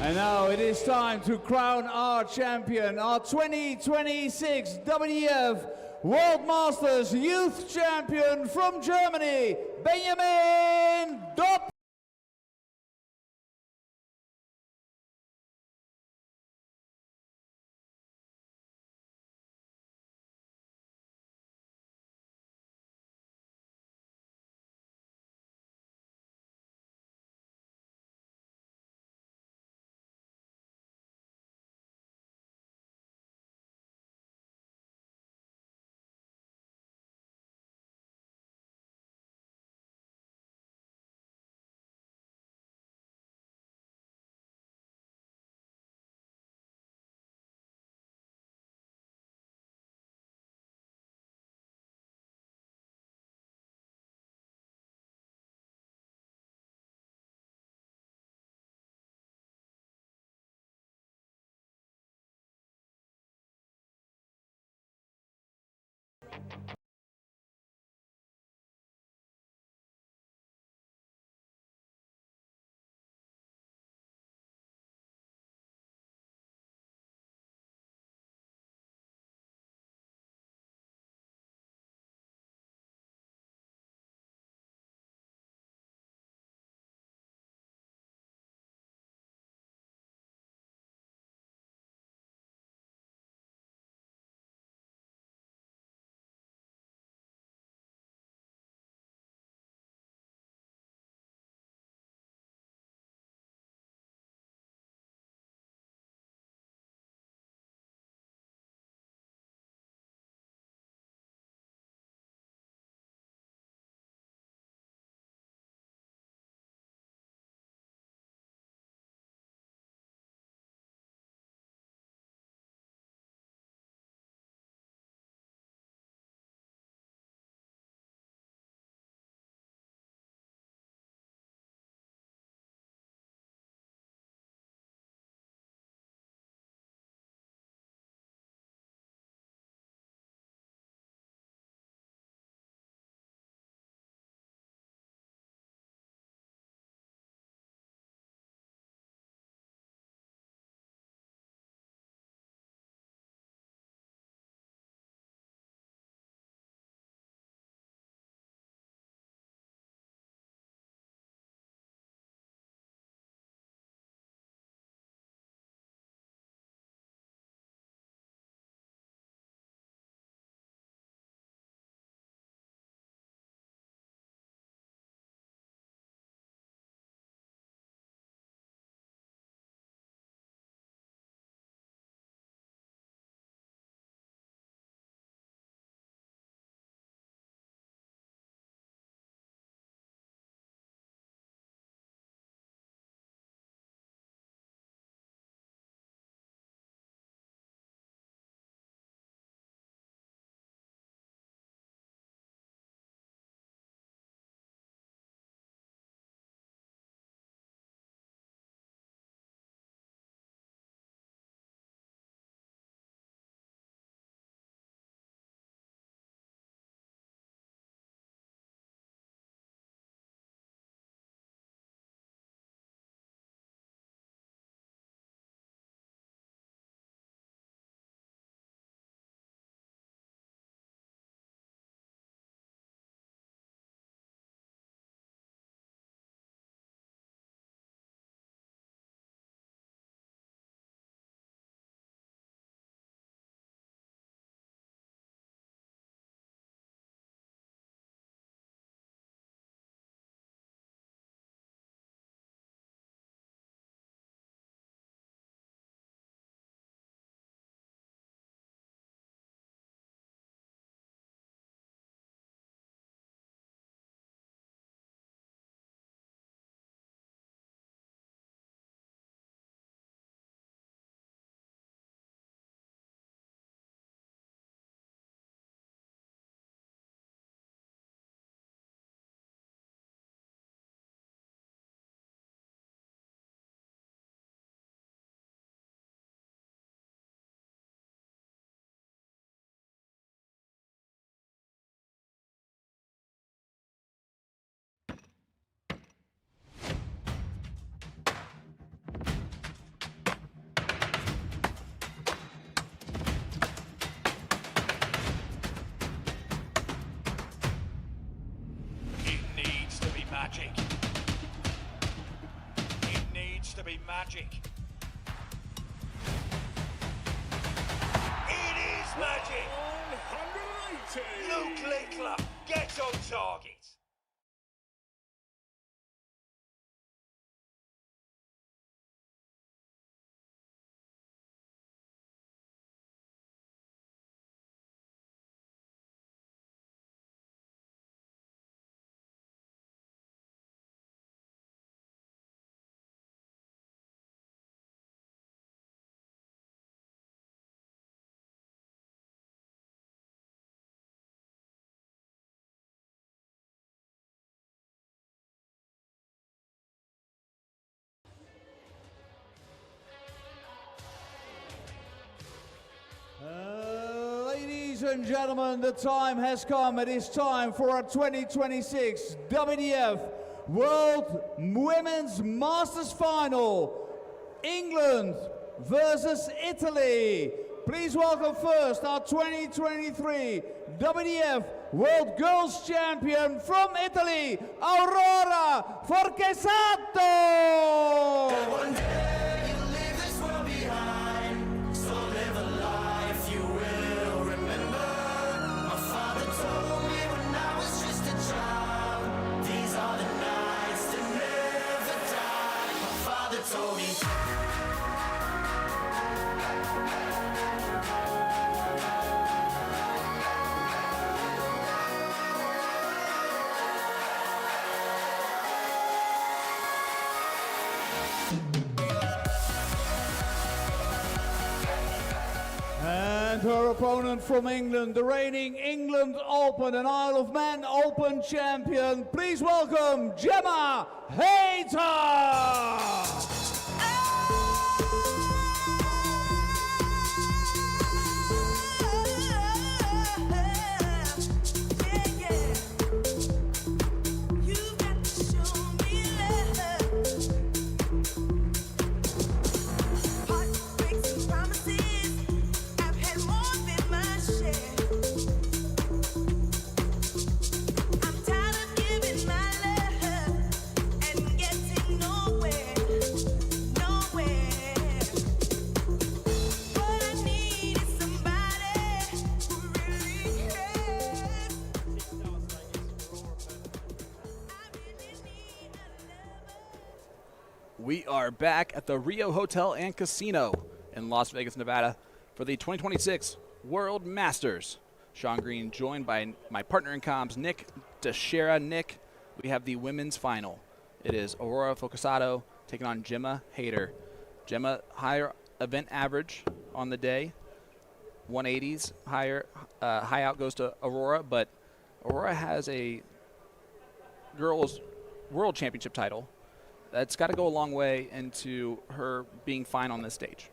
And now it is time to crown our champion, our 2026 WDF World Masters Youth Champion from Germany, Benjamin Dopp. magic. It is magic. 180. Luke Lickler gets on target. Ladies and gentlemen, the time has come. It is time for our 2026 WDF World Women's Masters Final. England versus Italy. Please welcome first our 2023 WDF World Girls Champion from Italy, Aurora Forchesato. One day you'll leave this world behind, so live a life you will remember. My father told me when I was just a child, these are the nights that never die. My father told me. And her opponent from England, the reigning England Open and Isle of Man Open champion. Please welcome Gemma Hayter. We are back at the Rio Hotel and Casino in Las Vegas, Nevada for the 2026 World Masters. Sean Green joined by my partner in comms, Nick Teixeira. Nick, we have the women's final. It is Aurora Forchesato taking on Gemma Hayter. Gemma, higher event average on the day, 180s. Higher, high out goes to Aurora, but Aurora has a girls' world championship title. That's got to go a long way into her being fine on this stage.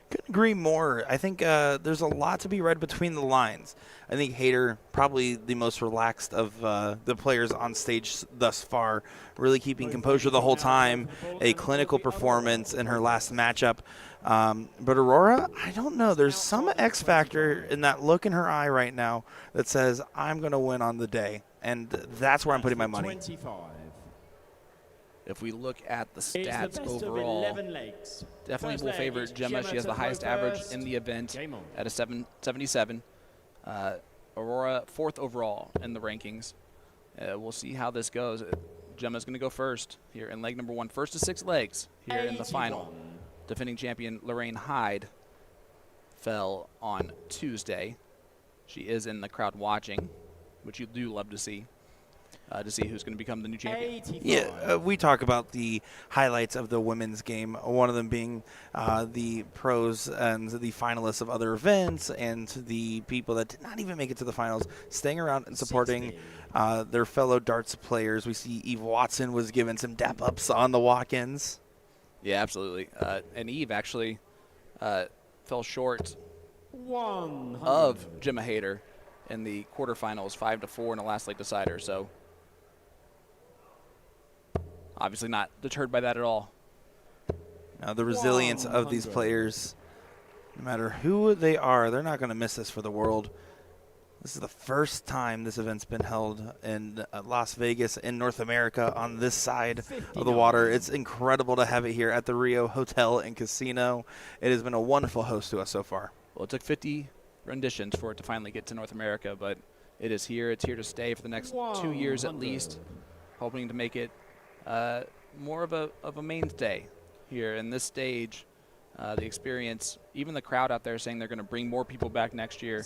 Couldn't agree more. I think there's a lot to be read between the lines. I think Hayter, probably the most relaxed of the players on stage thus far, really keeping composure the whole time, a clinical performance in her last matchup. But Aurora, I don't know. There's some X factor in that look in her eye right now that says, I'm going to win on the day. And that's where I'm putting my money. 25. If we look at the It's the stats best of overall, 11 legs. definitely First will leg favor is Gemma. She has the to highest go average first. in the event Game on. at a 777. Aurora, fourth overall in the rankings. We'll see how this goes. Gemma's going to go first here in leg number one. First to 6 legs here in the final. Defending champion Lorraine Hyde fell on Tuesday. She is in the crowd watching, which you do love to see who's going to become the new champion. 85. Yeah, we talk about the highlights of the women's game, one of them being the pros and the finalists of other events and the people that did not even make it to the finals, staying around and supporting their fellow darts players. We see Eve Watson was given some dap-ups on the walk-ins. Yeah, absolutely. And Eve actually fell short 100. of Gemma Hayter in the quarterfinals, 5-4 in the last leg decider. So obviously not deterred by that at all. Now, the resilience of these players, no matter who they are, they're not going to miss this for the world. This is the first time this event's been held in Las Vegas in North America on this side of the water. It's incredible to have it here at the Rio Hotel and Casino. It has been a wonderful host to us so far. Well, it took 50 renditions for it to finally get to North America, but it is here. It's here to stay for the next 2 years at least, hoping to make it more of a mainstay here in this stage. The experience, even the crowd out there saying they're going to bring more people back next year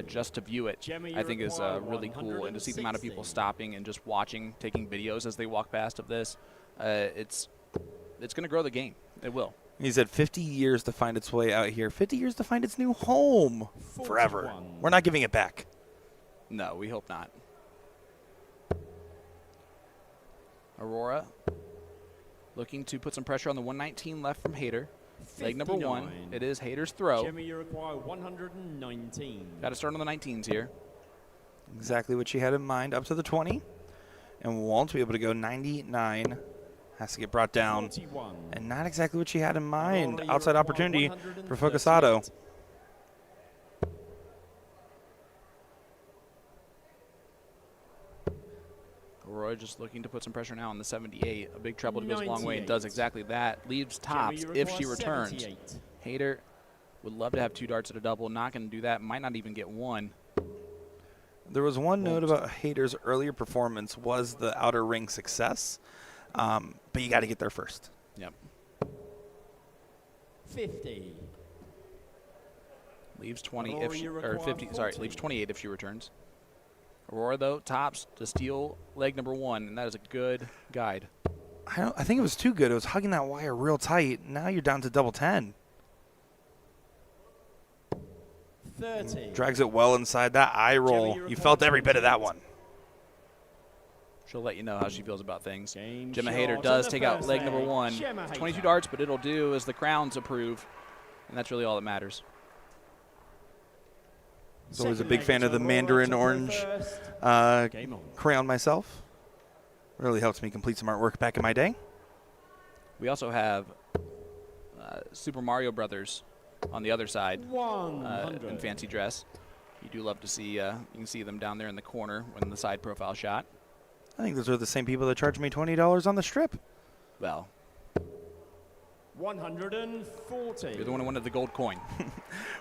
just to view it, I think is really cool. And to see the amount of people stopping and just watching, taking videos as they walk past of this, it's going to grow the game. It will. He said 50 years to find its way out here, 50 years to find its new home forever. We're not giving it back. No, we hope not. Aurora looking to put some pressure on the 119 left from Hayter. Leg number 1. It is Hayter's throw. Jimmy, you require 119. Got to start on the 19s here. Exactly what she had in mind, up to the 20. And won't be able to go 99. Has to get brought down. 41. And not exactly what she had in mind. Outside opportunity for Focusato. Aurora just looking to put some pressure now on the 78. A big treble goes a long way and does exactly that. Leaves tops if she returns. 78. Hayter would love to have 2 darts at a double. Not going to do that. Might not even get 1. There was one note about Hayter's earlier performance was the outer ring success. But you got to get there first. Yep. 50. Leaves 20 if she, or 50. Sorry, leaves 28 if she returns. Aurora though tops to steal leg number 1, and that is a good guide. I think it was too good. It was hugging that wire real tight. Now you're down to double 10. 30. Drags it well inside that eye roll. You felt every bit of that one. She'll let you know how she feels about things. Game Gemma shot Hayter on does the take out first leg number leg. 1. Gemma It's 22 Hayter. darts, but it'll do as the crowns approve, and that's really all that matters. I was always a big fan of the Mandarin Orange crayon myself. Really helps me complete some artwork back in my day. We also have Super Mario Brothers on the other side in fancy dress. You do love to see, you can see them down there in the corner in the side profile shot. I think those are the same people that charged me $20 on the strip. Well, 140. you're the one who wanted the gold coin.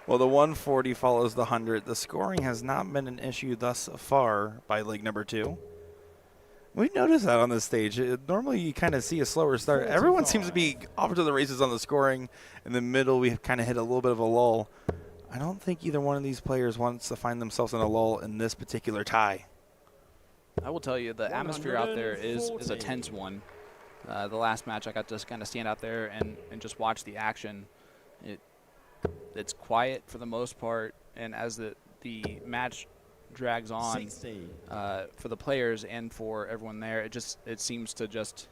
Well, the 140 follows the 100. The scoring has not been an issue thus far by leg number 2. We've noticed that on this stage. Normally, you kind of see a slower start. Everyone seems to be off to the races on the scoring. In the middle, we kind of hit a little bit of a lull. I don't think either one of these players wants to find themselves in a lull in this particular tie. I will tell you, the atmosphere out there is a tense one. The last match, I got to kind of stand out there and just watch the action. It's quiet for the most part, and as the match drags on, for the players and for everyone there, it seems to just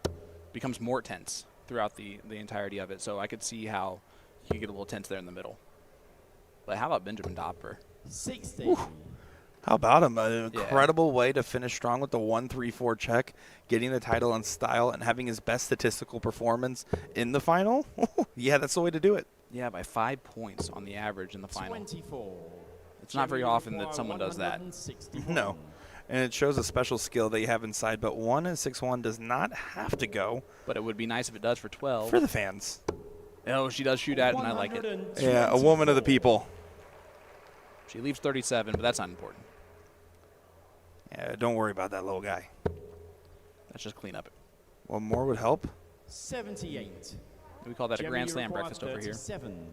becomes more tense throughout the entirety of it. So I could see how you get a little tense there in the middle. But how about Benjamin Dopper? 60. Whew. How about him? An incredible way to finish strong with the 1-3-4 check, getting the title in style, and having his best statistical performance in the final. Yeah, that's the way to do it. Yeah, by 5 points on the average in the final. 24. It's not very often that someone does that. No. And it shows a special skill that you have inside, but 1 and 6-1 does not have to go. But it would be nice if it does for 12. For the fans. Oh, she does shoot at it, and I like it. Yeah, a woman of the people. She leaves 37, but that's not important. Yeah, don't worry about that little guy. Let's just clean up. One more would help. 78. We call that a Gemma, Grand you Slam require breakfast over here. 37.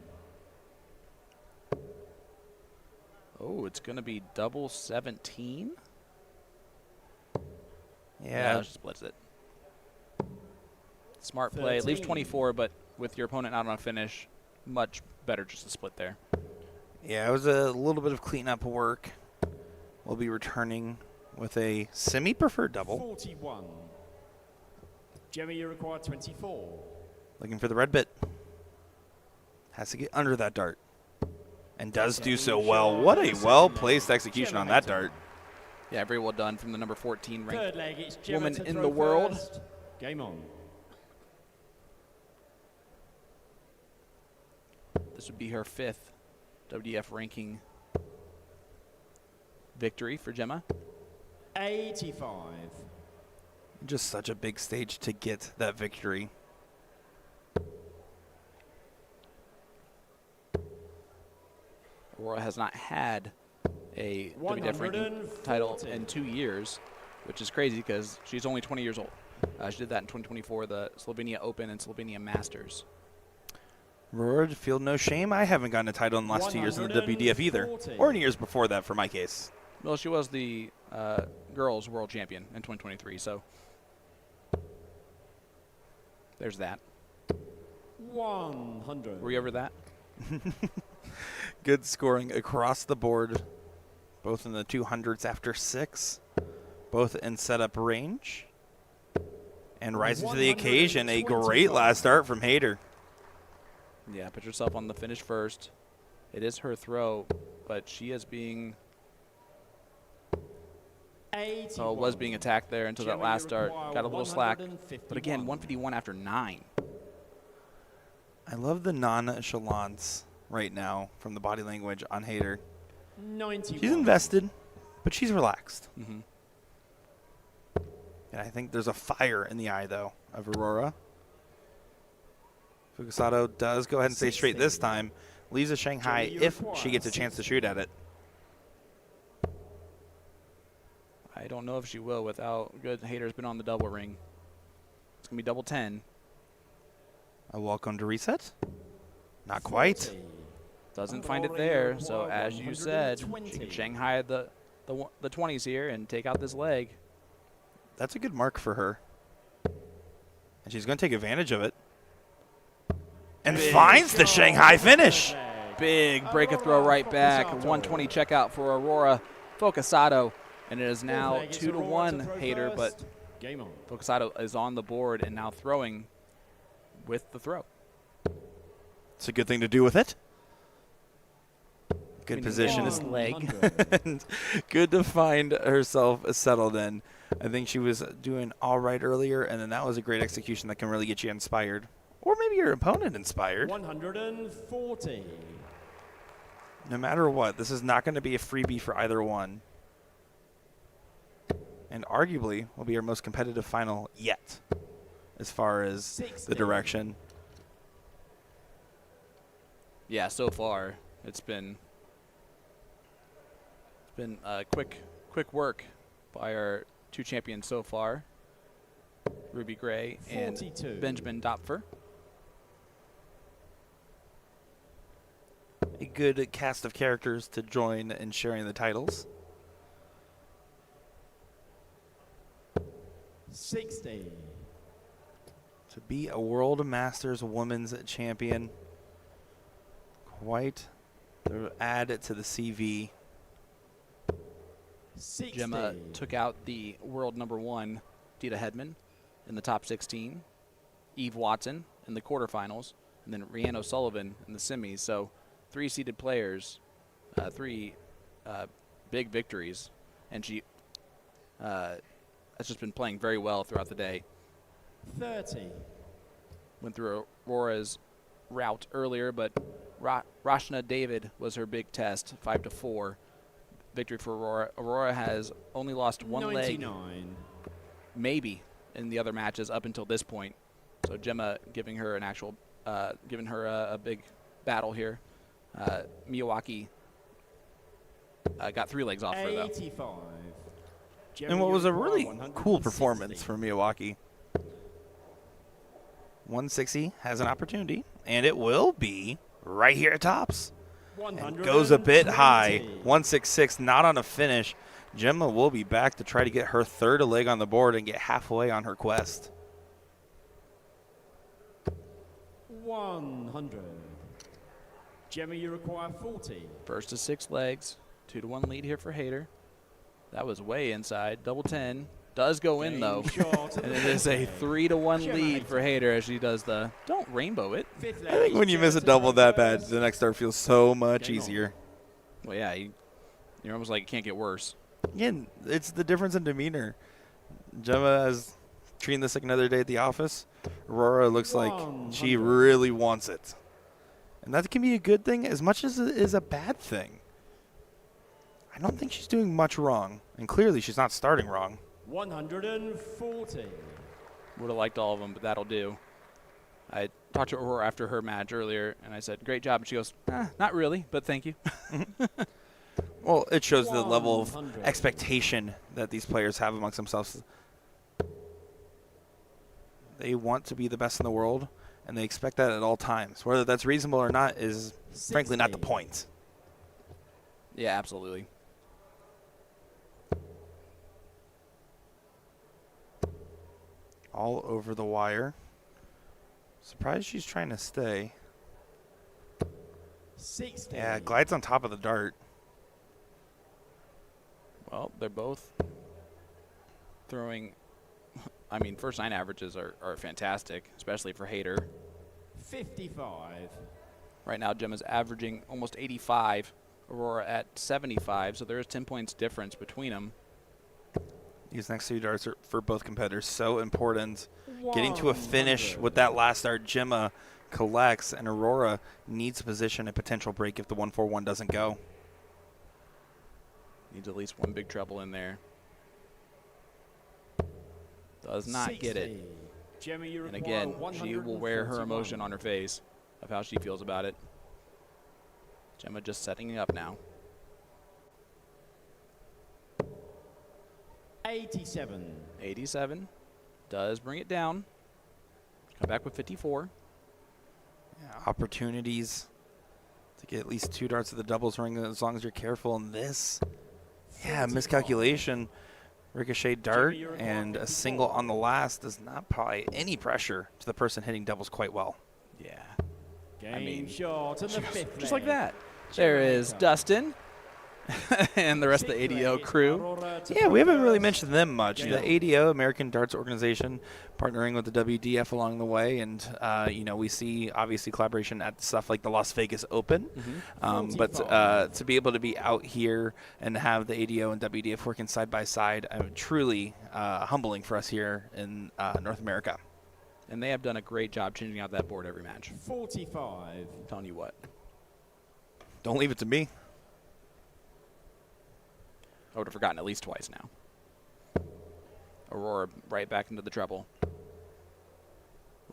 Oh, it's going to be double 17? Yeah. She splits it. Smart play. It leaves 24, but with your opponent not on a finish, much better just to split there. Yeah, it was a little bit of cleanup work. We'll be returning with a semi-preferred double. 41. Gemma, you require 24. Looking for the red bit. Has to get under that dart. And does do so well. What a well-placed execution on that dart. Yeah, very well done from the number 14 Third ranked leg, it's Gemma woman to in throw the world. first. Game on. This would be her 5th WDF ranking victory for Gemma. 85. Just such a big stage to get that victory. Aurora has not had a WDF ranking title in 2 years, which is crazy because she's only 20 years old. She did that in 2024, the Slovenia Open and Slovenia Masters. Aurora, feel no shame. I haven't gotten a title in the last 2 years in the WDF either, or in years before that for my case. Well, she was the girls world champion in 2023, so there's that. 100. Were you over that? Good scoring across the board, both in the 200s after 6, both in setup range. And rising to the occasion, a great last start from Hayter. Yeah, put yourself on the finish first. It is her throw, but she is being... Oh, was being attacked there until that last start. Got a little slack. But again, 151 after 9. I love the nonchalance right now from the body language on Hayter. 91. She's invested, but she's relaxed. Mm-hmm. And I think there's a fire in the eye, though, of Aurora. Fukusato does go ahead and stay straight this time. Leaves a Shanghai if she gets a chance to shoot at it. I don't know if she will without good. Hayter's been on the double ring. It's going to be double 10. A welcome to reset? Not quite. Doesn't find it there, so as you said, she can Shanghai the 20s here and take out this leg. That's a good mark for her. And she's going to take advantage of it. And finds the Shanghai finish. Big break a throw right back. 120 checkout for Aurora Fukusato. And it is now 2-1 Hayter, but Fukusato is on the board and now throwing with the throw. It's a good thing to do with it. Good position. This leg. And good to find herself settled in. I think she was doing all right earlier, and then that was a great execution that can really get you inspired. Or maybe your opponent inspired. 140. No matter what, this is not going to be a freebie for either one. And arguably will be our most competitive final yet, as far as the direction. Yeah, so far it's been quick work by our two champions so far, Ruby Gray and 42. Benjamin Dopfer. A good cast of characters to join in sharing the titles. 60. To be a World Masters Women's Champion, quite the add to the CV. 60. Gemma took out the world #1, Dita Hedman, in the top 16, Eve Watson in the quarterfinals, and then Rhiannon O'Sullivan in the semis. So 3 seeded players, 3 big victories, and she has just been playing very well throughout the day. 30. Went through Aurora's route earlier, but Rashna David was her big test, 5-4. Victory for Aurora. Aurora has only lost 1 leg, 99. maybe, in the other matches up until this point. So Gemma giving her an actual, giving her a big battle here. Miyawaki got 3 legs off her, though. 85. And what was a really cool performance for Miyawaki. 160 has an opportunity, and it will be right here at tops. And goes a bit high. 166, not on a finish. Gemma will be back to try to get her 3rd leg on the board and get halfway on her quest. 100. Gemma, you require 40. First to 6 legs, 2-1 lead here for Hayter. That was way inside. Double 10 does go in though, and it is a 3-1 lead for Hayter as she does the don't rainbow it. I think when you miss a double that bad, the next start feels so much easier. Well, yeah, you're almost like it can't get worse. Again, it's the difference in demeanor. Gemma is treating this like another day at the office. Aurora looks like she really wants it. And that can be a good thing as much as it is a bad thing. I don't think she's doing much wrong. And clearly she's not starting wrong. 140. Would have liked all of them, but that'll do. I talked to Aurora after her match earlier, and I said, great job. And she goes, not really, but thank you. Well, it shows the level of expectation that these players have amongst themselves. They want to be the best in the world, and they expect that at all times. Whether that's reasonable or not is frankly not the point. Yeah, absolutely. All over the wire. Surprised she's trying to stay. 60. Yeah, glides on top of the dart. Well, they're both throwing. I mean, first 9 averages are fantastic, especially for Hayter. 55. Right now, Gemma's averaging almost 85. Aurora at 75, so there is 10 points difference between them. These next 2 darts are for both competitors so important. Getting to a finish with that last dart, Gemma collects, and Aurora needs to position a potential break if the 141 doesn't go. Needs at least one big treble in there. Does not 60. get it. Gemma, you And require again, she will wear her 141. emotion on her face of how she feels about it. Gemma just setting it up now. 87. 87 does bring it down. Come back with 54. Yeah, opportunities to get at least 2 darts of the doubles ring as long as you're careful. And this, yeah, miscalculation. Ricochet dart and a single on the last does not apply any pressure to the person hitting doubles quite well. Yeah. Game shot in the 5th Just like leg. that. There is Dustin and the rest of the ADO crew. Yeah, we haven't really mentioned them much. The ADO, American Darts Organization, partnering with the WDF along the way, and you know, we see obviously collaboration at stuff like the Las Vegas Open. But to be able to be out here and have the ADO and WDF working side by side, truly humbling for us here in North America. And they have done a great job changing out that board every match. 45. I'm telling you what. Don't leave it to me. I would have forgotten at least twice now. Aurora right back into the treble.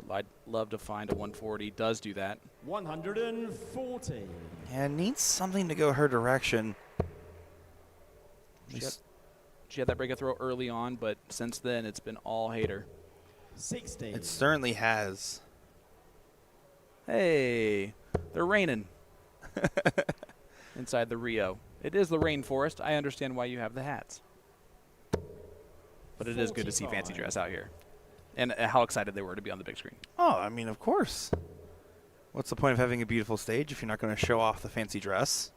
I'd love to find a 140. Does do that. 140. Yeah, needs something to go her direction. She had that break a throw early on, but since then it's been all Hayter. 60. It certainly has. Hey, they're raining inside the Rio. It is the rainforest. I understand why you have the hats. But it is good to see Fancy Dress out here. And how excited they were to be on the big screen. Oh, I mean, of course. What's the point of having a beautiful stage if you're not going to show off the fancy dress?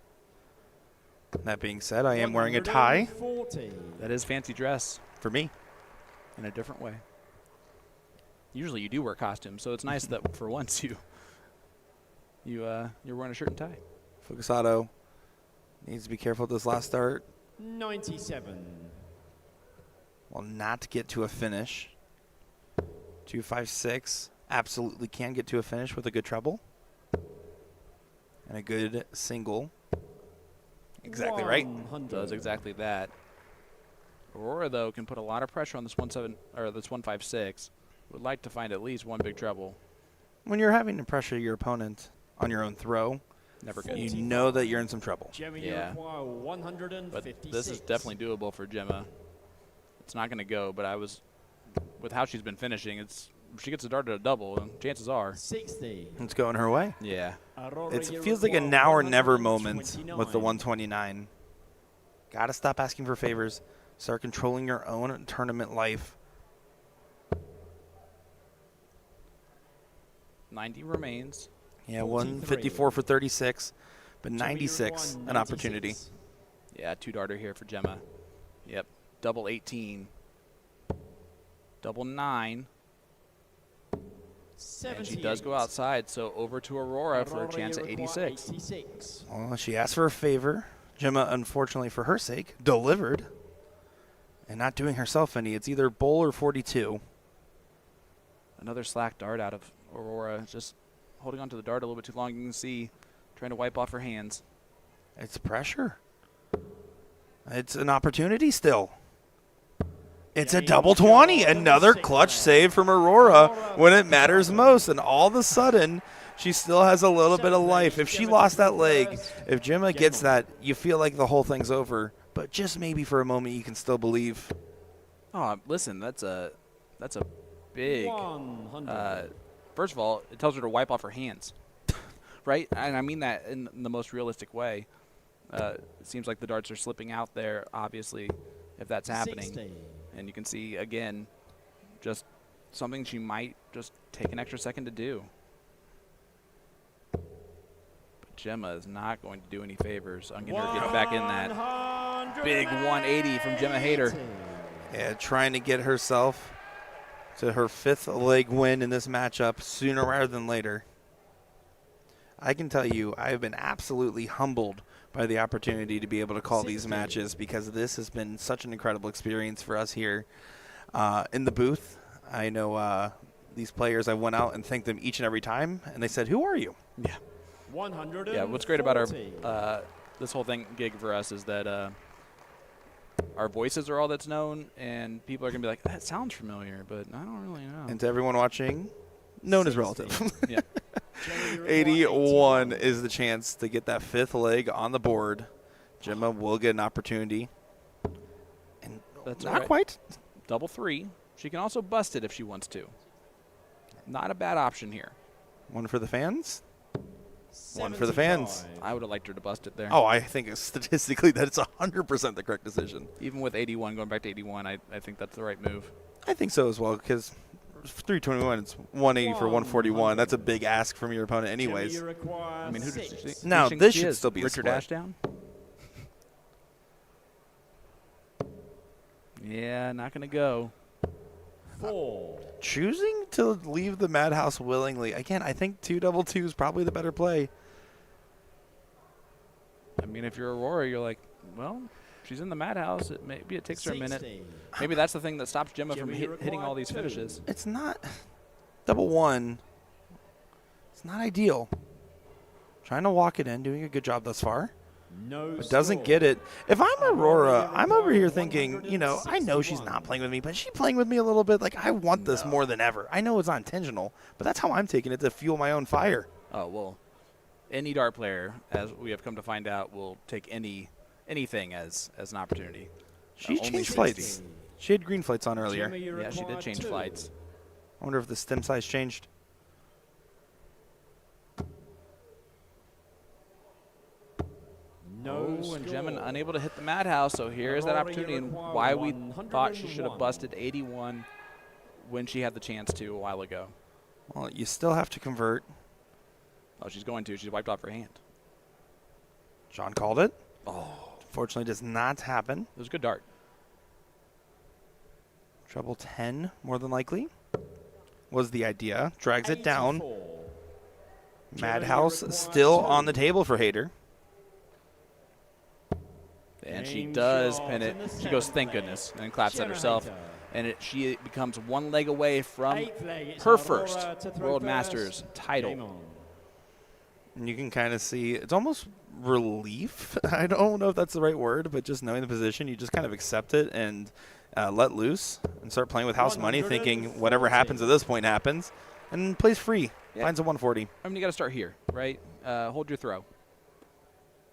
That being said, I am wearing a tie. 140. That is Fancy Dress For me. in a different way. Usually you do wear costumes, so it's nice that for once you're wearing a shirt and tie. Fukusato needs to be careful with this last start. 97. Will not get to a finish. 256 absolutely can get to a finish with a good treble. And a good single. Exactly right. 100. Does exactly that. Aurora, though, can put a lot of pressure on this 156. Would like to find at least one big treble. When you're having to pressure your opponent on your own throw, Never good. you know that you're in some trouble. Gemma, Yeah. you require 156. But this is definitely doable for Gemma. It's not going to go, but with how she's been finishing, if she gets a dart at a double, and chances are. 60. It's going her way. Yeah. Aurora, It you feels like a require now or never moment 129. with the 129. Got to stop asking for favors. Start controlling your own tournament life. 90 remains. Yeah, 43. 154 for 36, but Gemma, you 96, require an opportunity. 96. Yeah, 2-darter here for Gemma. Yep. Double 18. Double 9. And she does go outside, so over to Aurora for a chance at 86. 86. Well, she asked for a favor. Gemma, unfortunately for her sake, delivered. And not doing herself any. It's either bowl or 42. Another slack dart out of Aurora. Just holding onto the dart a little bit too long. You can see trying to wipe off her hands. It's pressure. It's an opportunity still. It's a double 20. Another clutch save from Aurora when it matters most. And all of a sudden, she still has a little bit of life. If she lost that leg, if Gemma gets that, you feel like the whole thing's over. But just maybe for a moment, you can still believe. Oh, listen, that's a big. First of all, it tells her to wipe off her hands, right? And I mean that in the most realistic way. It seems like the darts are slipping out there, obviously, if that's happening. 60. And you can see, again, just something she might just take an extra second to do. But Gemma is not going to do any favors. I'm going to get back in that big 180 from Gemma Hayter. Yeah, trying to get herself to her 5th leg win in this matchup sooner rather than later. I can tell you, I have been absolutely humbled by the opportunity to be able to call these matches because this has been such an incredible experience for us here in the booth. I know these players, I went out and thanked them each and every time, and they said, "Who are you?" Yeah. 140. Yeah, what's great about our this whole gig for us is that our voices are all that's known, and people are going to be like, that sounds familiar, but I don't really know. And to everyone watching, known as relative. Yeah. 81 is the chance to get that 5th leg on the board. Gemma will get an opportunity. And That's not right. quite. Double 3. She can also bust it if she wants to. Not a bad option here. One for the fans. One for the fans. I would have liked her to bust it there. Oh, I think statistically that it's 100% the correct decision. Even with 81, going back to 81, I think that's the right move. I think so as well, because 321, it's 180 for 141. That's a big ask from your opponent anyways. I mean, who does she Now, think this she should is? still be a Richard split. Ashdown? Yeah, not going to go. 4. Choosing to leave the Madhouse willingly. Again, I think 2 double 2 is probably the better play. I mean, if you're Aurora, you're like, well, she's in the madhouse. Maybe it takes her a minute. 60. Maybe that's the thing that stops Gemma from Gemma, you hitting all require these 2. finishes. It's not double 1. It's not ideal. Trying to walk it in, doing a good job thus far. No But doesn't score. get it. If I'm Aurora, I'm over here thinking, you know, I know she's not playing with me, but she's playing with me a little bit. Like, I want this more than ever. I know it's not intentional, but that's how I'm taking it, to fuel my own fire. Oh, well, any dart player, as we have come to find out, will take anything as an opportunity. She Only changed 60. flights. She had green flights on earlier. Gemma, you Yeah, she did require change 2. flights. I wonder if the stem size changed. No Oh, and score. Gemma unable to hit the madhouse, so here's that Aurora, you opportunity, and require why we thought she should have 101. busted 81 when she had the chance to a while ago. Well, you still have to convert. Oh, she's going to. She's wiped off her hand. John called it. Oh, Fortunately, does not happen. it was a good dart. Treble 10, more than likely, was the idea. Drags it down. 84. Madhouse require still 2. on the table for Hayter. And she Game does shot pin it. in the She goes, 7th thank leg. goodness, and claps at Gemma herself. Hayter. And she becomes 1 leg away from 8th leg, it's her Aurora first to throw World first. Masters Game title. on. And you can kind of see, it's almost relief. I don't know if that's the right word, but just knowing the position, you just kind of accept it and let loose and start playing with house money, thinking whatever happens at this point happens, and plays free. Yeah. Finds a 140. I mean, you got to start here, right? Hold your throw.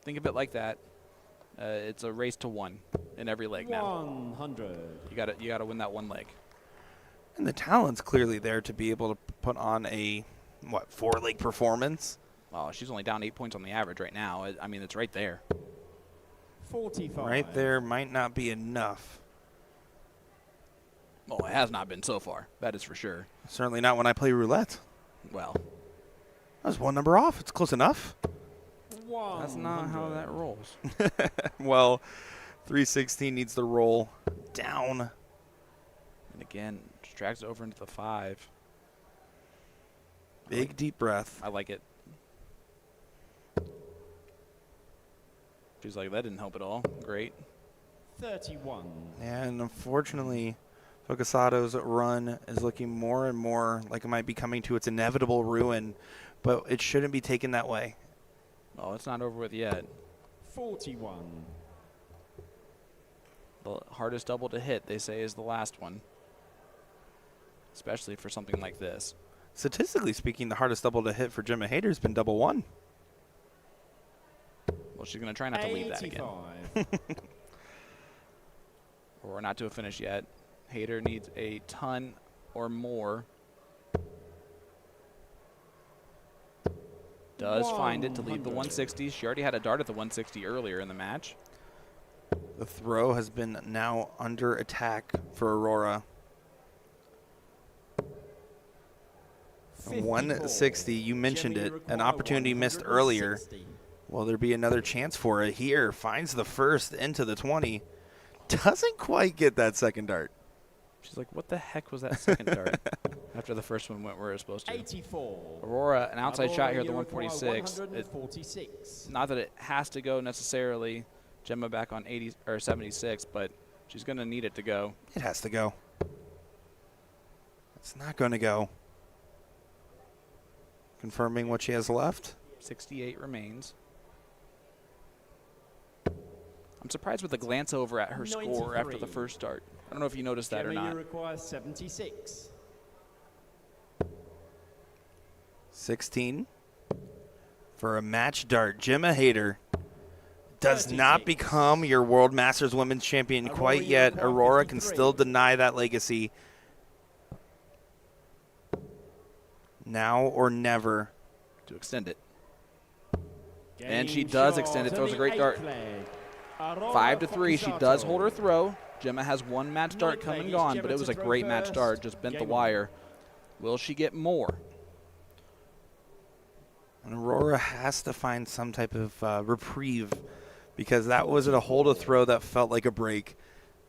Think of it like that. It's a race to 1 in every leg now. 100. You got to win that 1 leg. And the talent's clearly there to be able to put on a, 4-leg performance. Oh, she's only down 8 points on the average right now. I mean, it's right there. 45. Right there might not be enough. Well, it has not been so far. That is for sure. Certainly not when I play roulette. Well, I was 1 number off. It's close enough. that's not how that rolls. Well, 316 needs to roll down. And again, just drags it over into the 5. Big deep breath. I like it. She's like, that didn't help at all. Great. 31. And unfortunately, Focasado's run is looking more and more like it might be coming to its inevitable ruin, but it shouldn't be taken that way. Oh, it's not over with yet. 41. The hardest double to hit, they say, is the last one, especially for something like this. Statistically speaking, the hardest double to hit for Gemma Hayter has been double one. Well, she's going to try not to leave that again. Or not to a finish yet. Hayter needs a ton or more. Does find it to leave the 160. She already had a dart at the 160 earlier in the match. The throw has been now under attack for Aurora. 160, you mentioned it, an opportunity missed earlier. Will there be another chance for it here? Finds the first into the 20. Doesn't quite get that second dart. She's like, what the heck was that second dart? After the first one went where it was supposed to. 84. Aurora, an outside Aurora, shot here at the you require 146. Not that it has to go necessarily. Gemma back on 80 or 76, but she's going to need it to go. It has to go. It's not going to go. Confirming what she has left. 68 remains. I'm surprised with the glance over at her score after the first start. I don't know if you noticed that or not. You require 76. 16 for a match dart. Gemma Hayter does not become your World Masters Women's Champion quite yet. Aurora can still deny that legacy. Now or never. To extend it. And she does extend it. Throws a great dart. 5-3. She does hold her throw. Gemma has one match dart come and gone, but it was a great match dart. Just bent the wire. Will she get more? And Aurora has to find some type of reprieve, because that wasn't a hold a throw that felt like a break.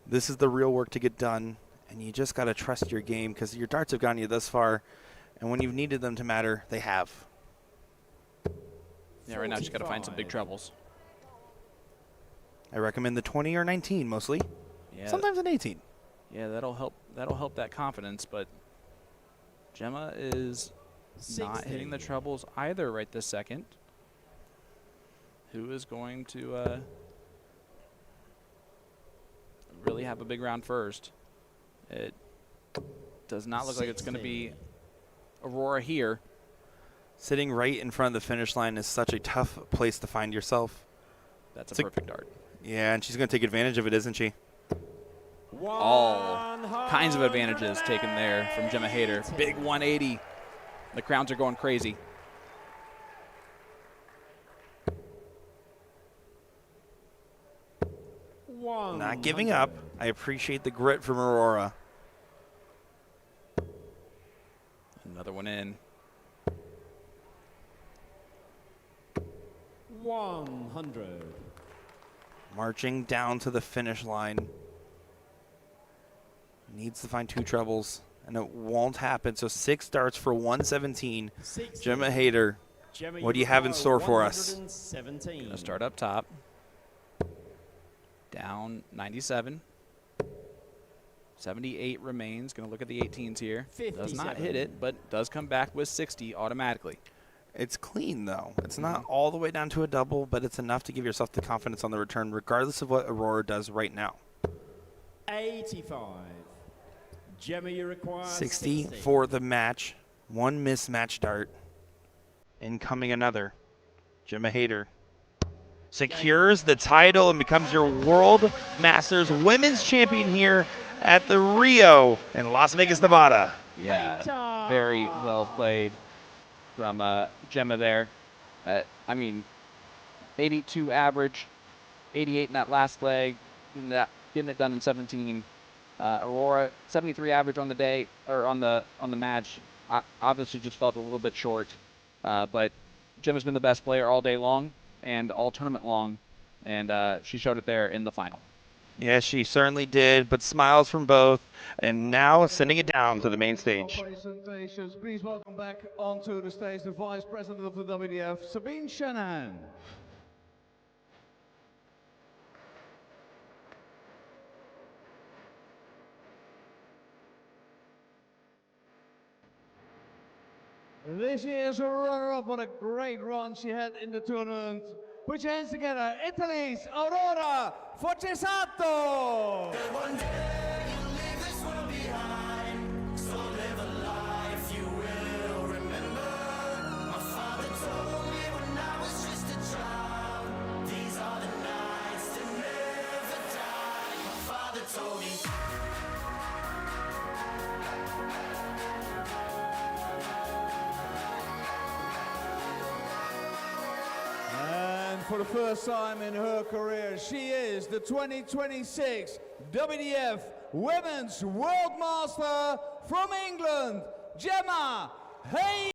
This is the real work to get done, and you just got to trust your game, because your darts have gotten you this far, and when you've needed them to matter, they have. Yeah, right now she's got to find some big trebles. I recommend the 20 or 19 mostly. Yeah. Sometimes an 18. Yeah, that'll help. That'll help that confidence, but Gemma is not hitting the trebles either right this second. Who is going to really have a big round first? It does not look like it's going to be Aurora here. Sitting right in front of the finish line is such a tough place to find yourself. That's a perfect dart. Yeah, and she's going to take advantage of it, isn't she? All kinds of advantages taken there from Gemma Hayter. Big 180. The crowns are going crazy. Not giving up. I appreciate the grit from Aurora. Another one in. 100. Marching down to the finish line. Needs to find two trebles, and it won't happen. So 6 darts for 117. Gemma Hayter, what do you have in store for us? Gonna start up top. Down 97. 78 remains. Going to look at the 18s here. Does not hit it, but does come back with 60 automatically. It's clean, though. It's not all the way down to a double, but it's enough to give yourself the confidence on the return, regardless of what Aurora does right now. 85. Gemma, you require 60 for the match. One mismatch dart. Incoming another. Gemma Hayter secures the title and becomes your World Masters Women's Champion here at the Rio in Las Vegas, Nevada. Yeah, very well played from Gemma there. I mean, 82 average, 88 in that last leg, getting it done in 17. Aurora, 73 average on the day, or on the match. Obviously just felt a little bit short, but Gemma's been the best player all day long and all tournament long, and she showed it there in the final. Yes, she certainly did, but smiles from both, and now sending it down to the main stage. Presentations. Please welcome back onto the stage the Vice President of the WDF, Sabine Shanahan. This year's a runner-up. What a great run she had in the tournament. Put your hands together. Italy's Aurora Forcesato. One day you'll leave this world behind, so live a life you will remember. My father told me when I was just a child, these are the nights that never die. My father told me. And for the first time in her career, she is the 2026 WDF Women's World Master from England, Gemma Hay.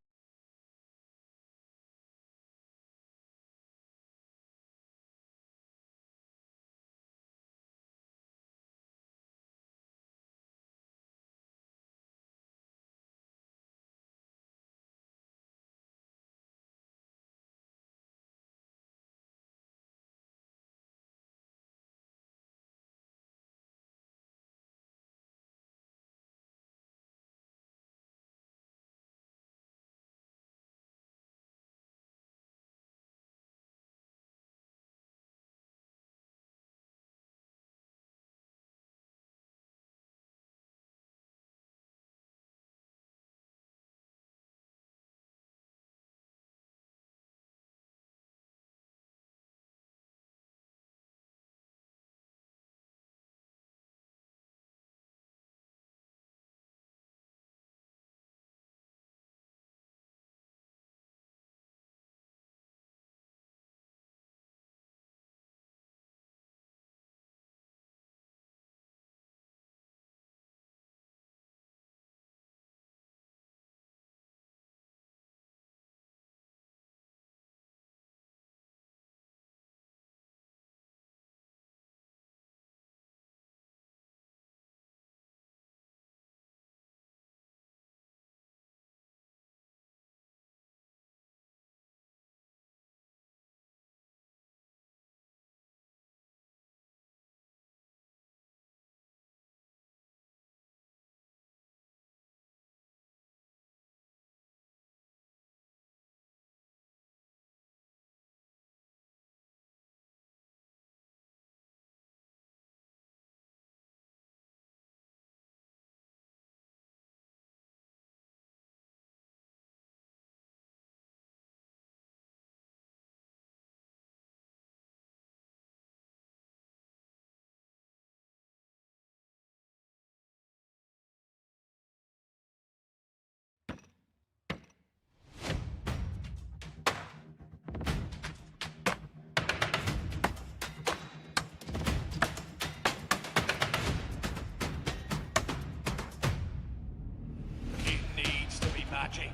It needs to be magic.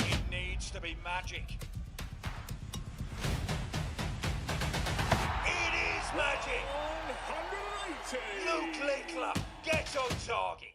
It needs to be magic. It is magic. 180. Luke Lickler, get on target.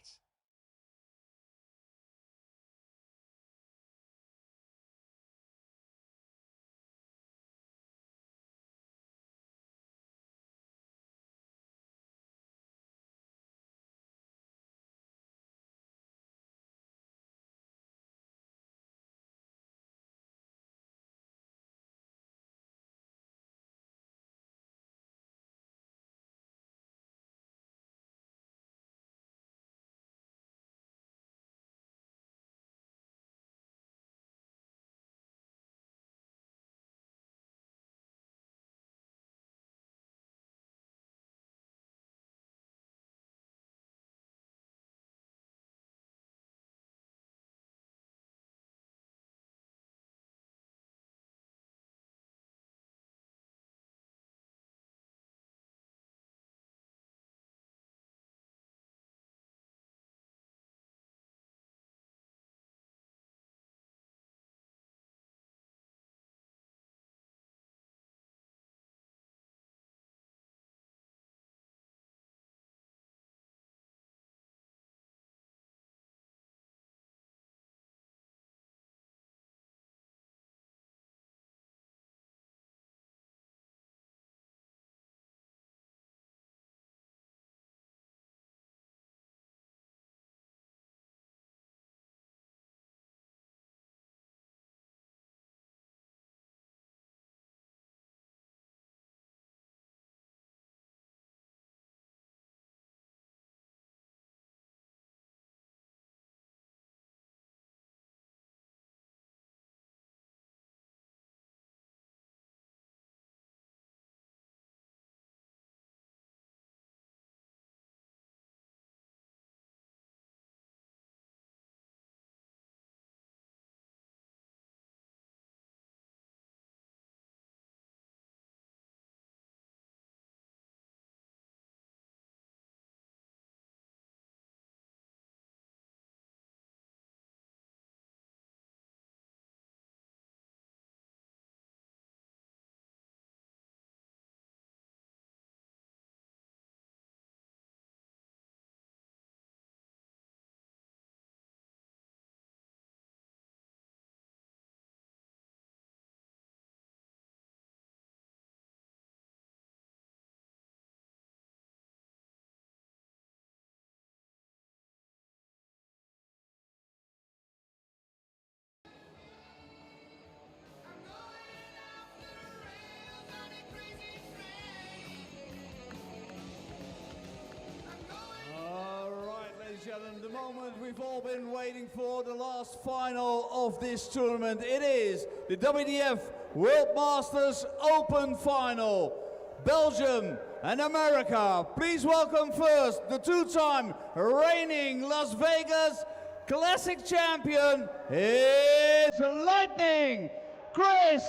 gentlemen, the moment we've all been waiting for, the last final of this tournament. It is the WDF World Masters Open Final. Belgium and America. Please welcome first the two-time reigning Las Vegas Classic champion. It's Lightning Chris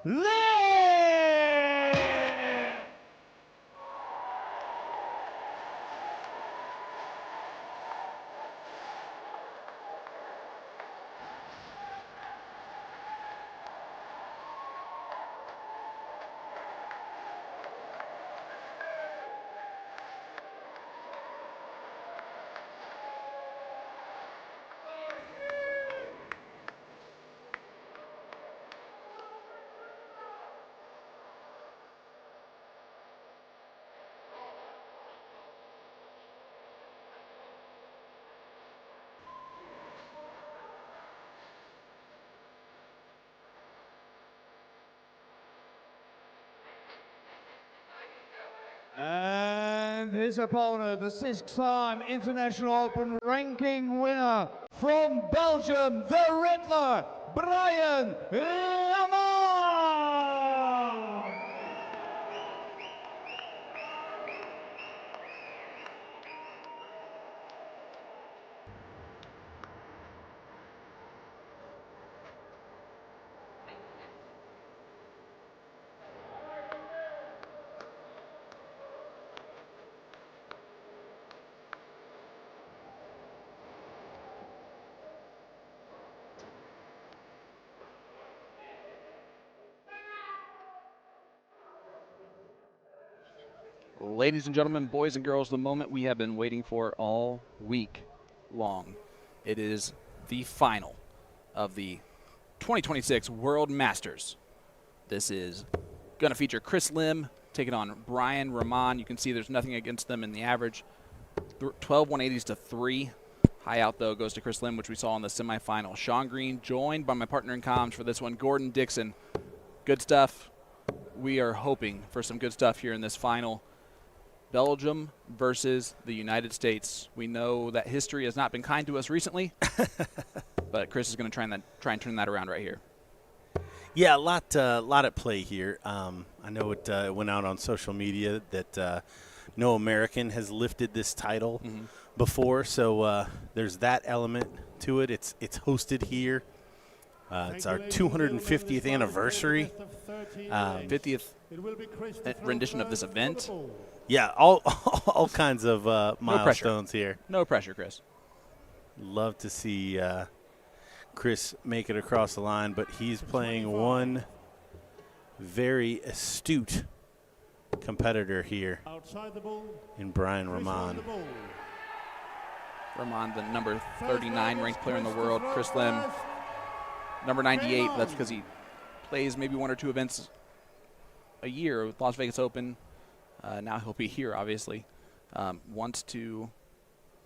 Lee! And his opponent, the six-time International Open ranking winner from Belgium, the Riddler, Brian Lamar! Ladies and gentlemen, boys and girls, the moment we have been waiting for all week long. It is the final of the 2026 World Masters. This is going to feature Chris Lim taking on Brian Rahman. You can see there's nothing against them in the average. 12 180s to 3. High out, though, goes to Chris Lim, which we saw in the semifinal. Sean Green joined by my partner in comms for this one, Gordon Dixon. Good stuff. We are hoping for some good stuff here in this final. Belgium versus the United States. We know that history has not been kind to us recently, but Chris is going to try and turn that around right here. Yeah, a lot at play here. I know it went out on social media that no American has lifted this title before, so there's that element to it. It's hosted here. It's our 250th anniversary, 50th rendition of this event. Yeah, all kinds of milestones here. No pressure, Chris. Love to see Chris make it across the line, but he's playing one very astute competitor here in Brian Rahman. Rahman, the number 39 ranked player in the world. Chris Lim, number 98. That's because he plays maybe one or two events a year with Las Vegas Open. Now he'll be here, obviously. Wants to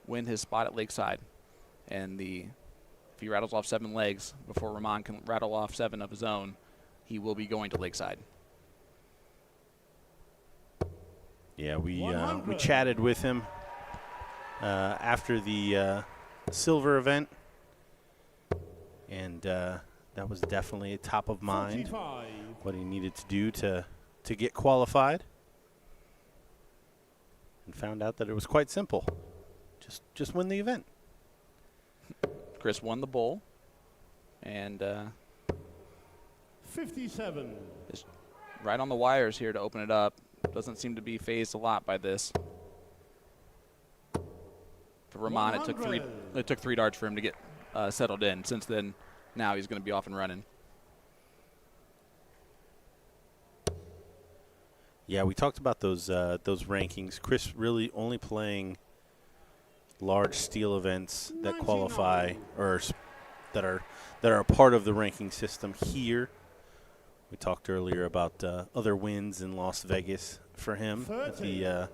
win his spot at Lakeside. And if he rattles off 7 legs before Rahman can rattle off 7 of his own, he will be going to Lakeside. Yeah, we chatted with him after the silver event, and that was definitely top of mind, what he needed to do to get qualified. And found out that it was quite simple. Just win the event. Chris won the bowl, and 57. Is right on the wires here to open it up. Doesn't seem to be phased a lot by this. For Rahman, it took three darts for him to get settled in. Since then, now he's going to be off and running. Yeah, we talked about those rankings. Chris really only playing large steel events that qualify or that are a part of the ranking system here. We talked earlier about other wins in Las Vegas for him at the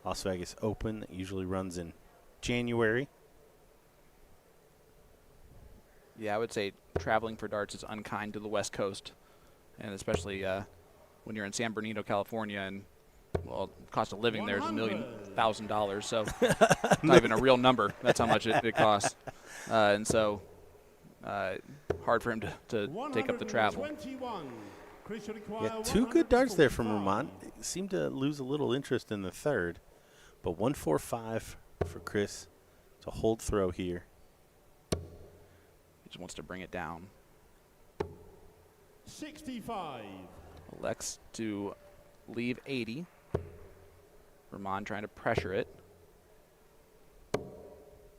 Las Vegas Open that usually runs in January. Yeah, I would say traveling for darts is unkind to the West Coast, and especially when you're in San Bernardino, California, and Well, cost of living there is $1,000,000, so it's not even a real number. That's how much it costs. And so hard for him to take up the travel. Yeah, 2 good darts there from Ramon. Seemed to lose a little interest in the third. But 145 for Chris to hold throw here. He just wants to bring it down. 65. Elects to leave 80. Ramon trying to pressure it.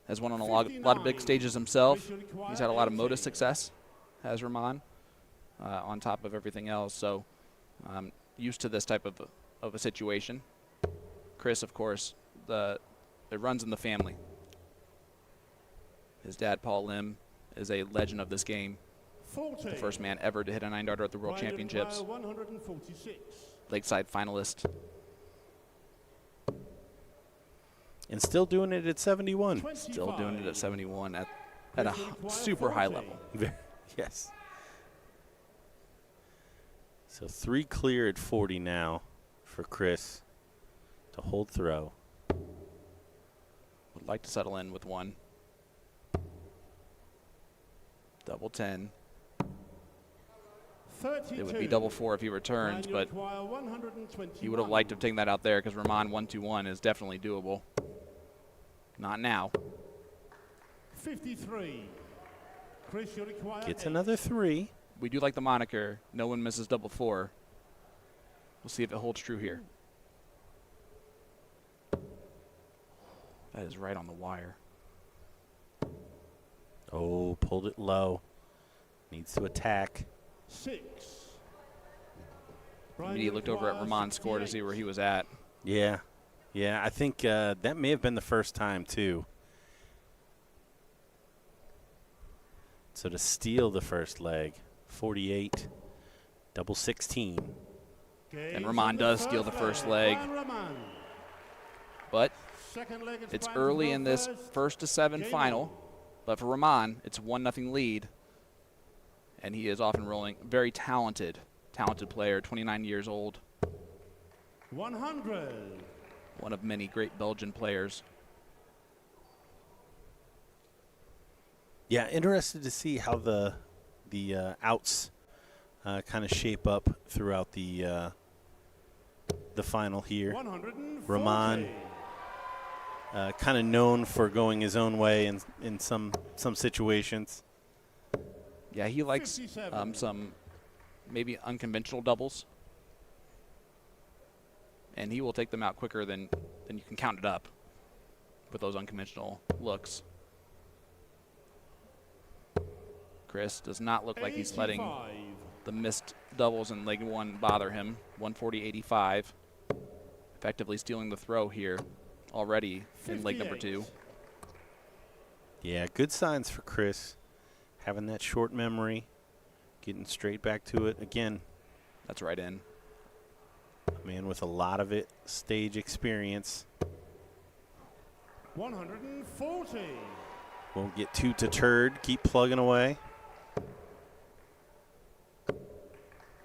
Has won on a lot of big stages himself. He's had a lot of Modus success, has Ramon, on top of everything else. So used to this type of a situation. Chris, of course, it runs in the family. His dad, Paul Lim, is a legend of this game. 40. The first man ever to hit a 9-darter at the World Championships. 146. Lakeside finalist. And still doing it at 71. 25. Still doing it at 71 at a super high level. Yes. So 3 clear at 40 now for Chris to hold throw. Would like to settle in with 1. Double 10. 32. It would be double 4 if he returns, but he would have liked to have taken that out there because Ramon 1-2-1 is definitely doable. Not now. 53. Chris, you require Gets 8. another 3. We do like the moniker, no one misses double 4. We'll see if it holds true here. That is right on the wire. Oh, pulled it low. Needs to attack. 6. He looked over at Ramon's score to see where he was at. Yeah. Yeah, I think that may have been the first time, too. So to steal the first leg, 48, double 16. And Ramon does steal the first leg. But it's early in this 1-7 final. But for Ramon, it's 1-0 lead. And he is off and rolling. Very talented player, 29 years old. 100. One of many great Belgian players. Yeah, interested to see how the outs kind of shape up throughout the final here. Ramon, kind of known for going his own way in some situations. Yeah, he likes some maybe unconventional doubles. And he will take them out quicker than you can count it up with those unconventional looks. Chris does not look like he's letting the missed doubles in leg 1 bother him. 140-85. Effectively stealing the throw here already in leg number 2. Yeah, good signs for Chris. Having that short memory, getting straight back to it. Again, that's right in. A man with a lot of stage experience. 140. Won't get too deterred. Keep plugging away.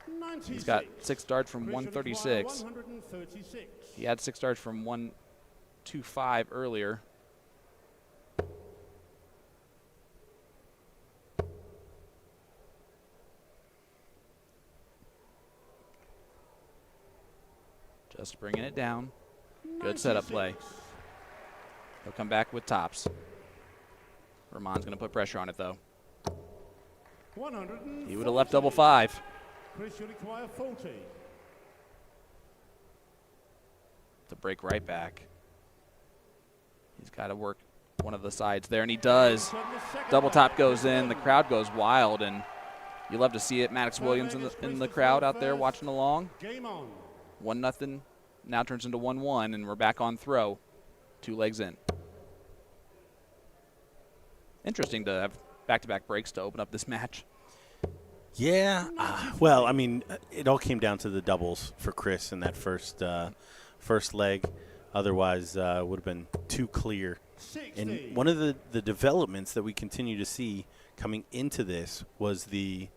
96. He's got 6 darts from 136. 136. He had 6 darts from 125 earlier. Just bringing it down. Good setup play. He'll come back with tops. Ramon's going to put pressure on it, though. He would have left double 5. Chris, you require 40. To break right back. He's got to work one of the sides there, and he does. Double top goes in. The crowd goes wild, and you love to see it. Maddox Williams in the crowd out there watching along. Game on. 1-0 now turns into 1-1, and we're back on throw. 2 legs in. Interesting to have back-to-back breaks to open up this match. Yeah, well, I mean, it all came down to the doubles for Chris in that first leg. Otherwise, would have been too clear. 60. And one of the developments that we continue to see coming into this was the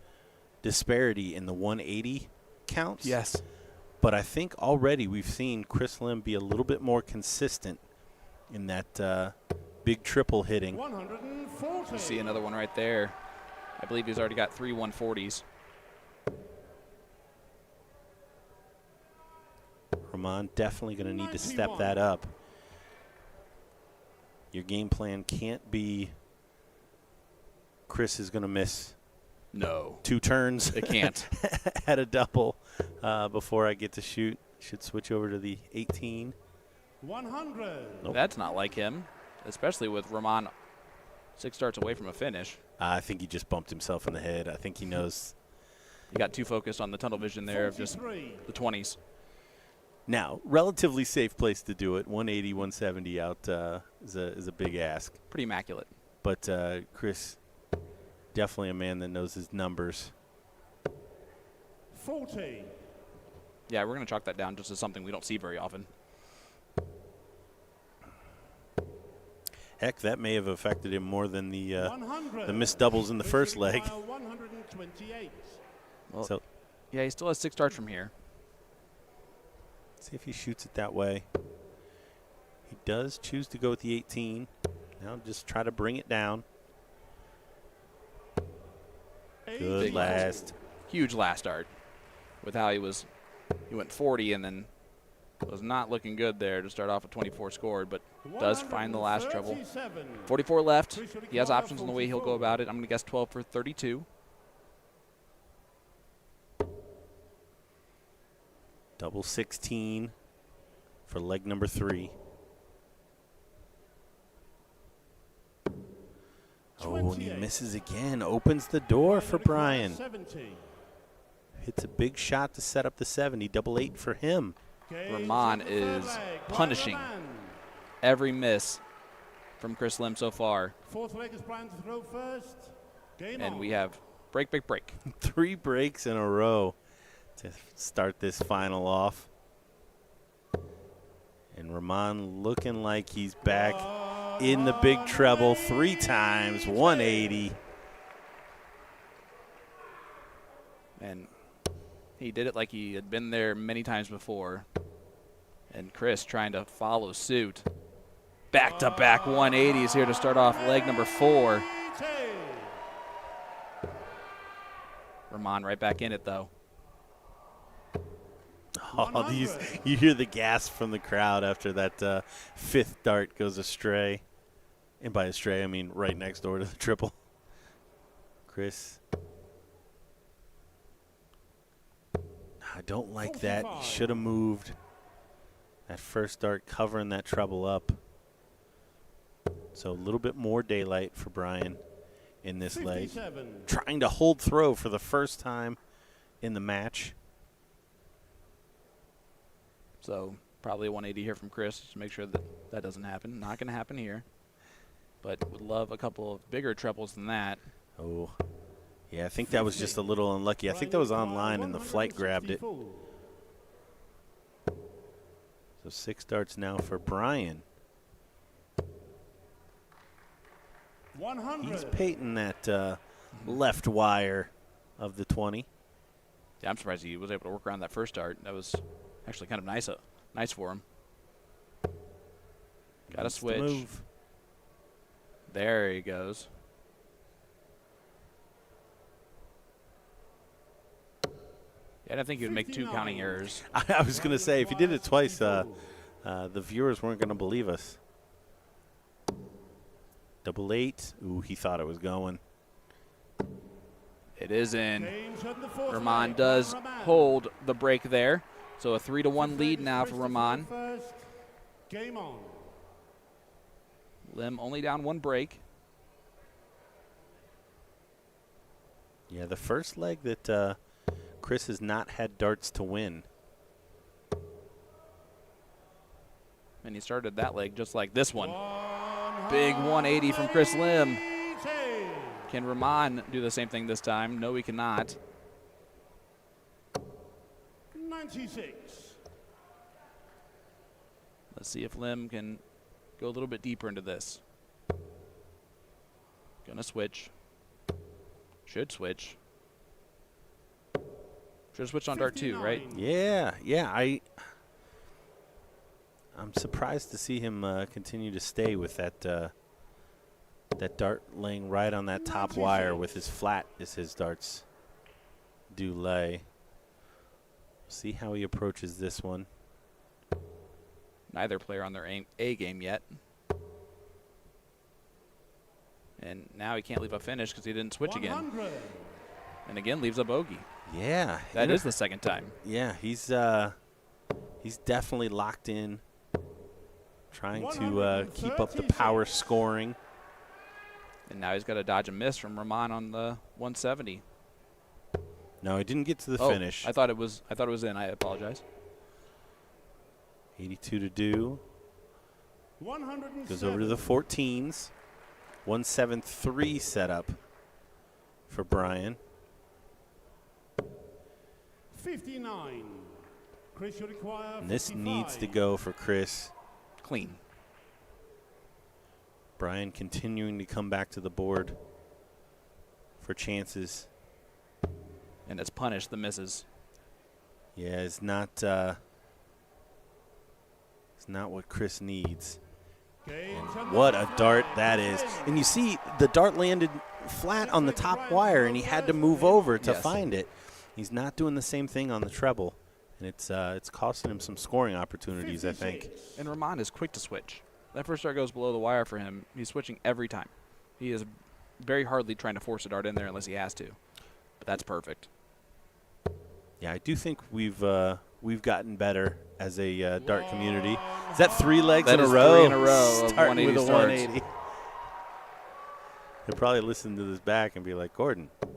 disparity in the 180 counts. Yes. But I think already we've seen Chris Lim be a little bit more consistent in that big triple hitting. 140. You see another one right there. I believe he's already got 3 140s. Rahman definitely going to need to step that up. Your game plan can't be Chris is going to miss No. 2 turns. It can't. At a double before I get to shoot. Should switch over to the 18. 100. Nope. That's not like him, especially with Rahman 6 starts away from a finish. I think he just bumped himself in the head. I think he knows. He got too focused on the tunnel vision there of just 43. the 20s. Now, relatively safe place to do it. 180, 170 out is a big ask. Pretty immaculate. But Chris, definitely a man that knows his numbers. 40. Yeah, we're going to chalk that down just as something we don't see very often. Heck, that may have affected him more than the 100. missed doubles in the first leg. 128. Well, So yeah, he still has 6 starts from here. see if he shoots it that way. He does choose to go with the 18. Now just try to bring it down. Good Big last. Huge last start with how he went 40 and then was not looking good there to start off with 24 scored, but does find the last treble. 44 left. He has options on the way he'll go about it. I'm going to guess 12 for 32. Double 16 for leg number 3. Oh, and he misses again. Opens the door for Brian. 70. Hits a big shot to set up the 70. Double 8 for him. Rahman is punishing every miss from Chris Lim so far. Fourth leg is Brian to throw first. Game And on. we have break, break, break. 3 breaks in a row to start this final off. And Rahman looking like he's back in the big treble 3 times, 180. And he did it like he had been there many times before. And Chris trying to follow suit. Back-to-back 180s here to start off leg number 4. Rahman right back in it, though. Oh, you hear the gasp from the crowd after that 5th dart goes astray. And by astray, I mean right next door to the triple. Chris. I don't like that. He should have moved. That first dart covering that treble up. So a little bit more daylight for Brian in this leg. Trying to hold throw for the first time in the match. So probably a 180 here from Chris to make sure that that doesn't happen. Not going to happen here. But would love a couple of bigger trebles than that. Oh, yeah, I think that was just a little unlucky. I think that was online and the flight grabbed it. So 6 darts now for Brian. 100. He's painting that left wire of the 20. Yeah, I'm surprised he was able to work around that first dart. That was actually kind of nice for him. Got to switch. Move. There he goes. Yeah, I don't think he would make 2 counting errors. I was going to say, if he did it twice, the viewers weren't going to believe us. Double 8. Ooh, he thought it was going. It is in. Rahman does hold the break there. So a 3-1 lead now for Rahman. Game on. Lim only down 1 break. Yeah, the first leg that Chris has not had darts to win. And he started that leg just like this one. Big 180 from Chris Lim. Can Rahman do the same thing this time? No, he cannot. 96. Let's see if Lim can go a little bit deeper into this. Gonna switch. Should switch. Should have switched on dart 2, right? Yeah, yeah. I'm surprised to see him continue to stay with that that dart laying right on that top wire with as flat as his darts do lay. See how he approaches this one. Neither player on their A game yet. And now he can't leave a finish because he didn't switch again. And again, leaves a bogey. Yeah. That is the second time. Yeah, he's definitely locked in, trying to keep up the power scoring. And now he's got to dodge a miss from Rahman on the 170. No, he didn't get to the finish. I thought it was in. I apologize. 82 to do. Goes over to the 14s. 173 setup for Brian. 59. Chris should require And this 55. needs to go for Chris. Clean. Brian continuing to come back to the board for chances. And it's punished the misses. Yeah, it's not what Chris needs. And what a dart that is. And you see the dart landed flat on the top wire, and he had to move over to find it. He's not doing the same thing on the treble, and it's costing him some scoring opportunities, I think. And Rahman is quick to switch. That first dart goes below the wire for him. He's switching every time. He is very hardly trying to force a dart in there unless he has to. But that's perfect. Yeah, I do think we've gotten better as a dart community. Is that 3 legs in a row? 3 in a row of Starting 180 with a starts. 180. He'll probably listen to this back and be like, Gordon, I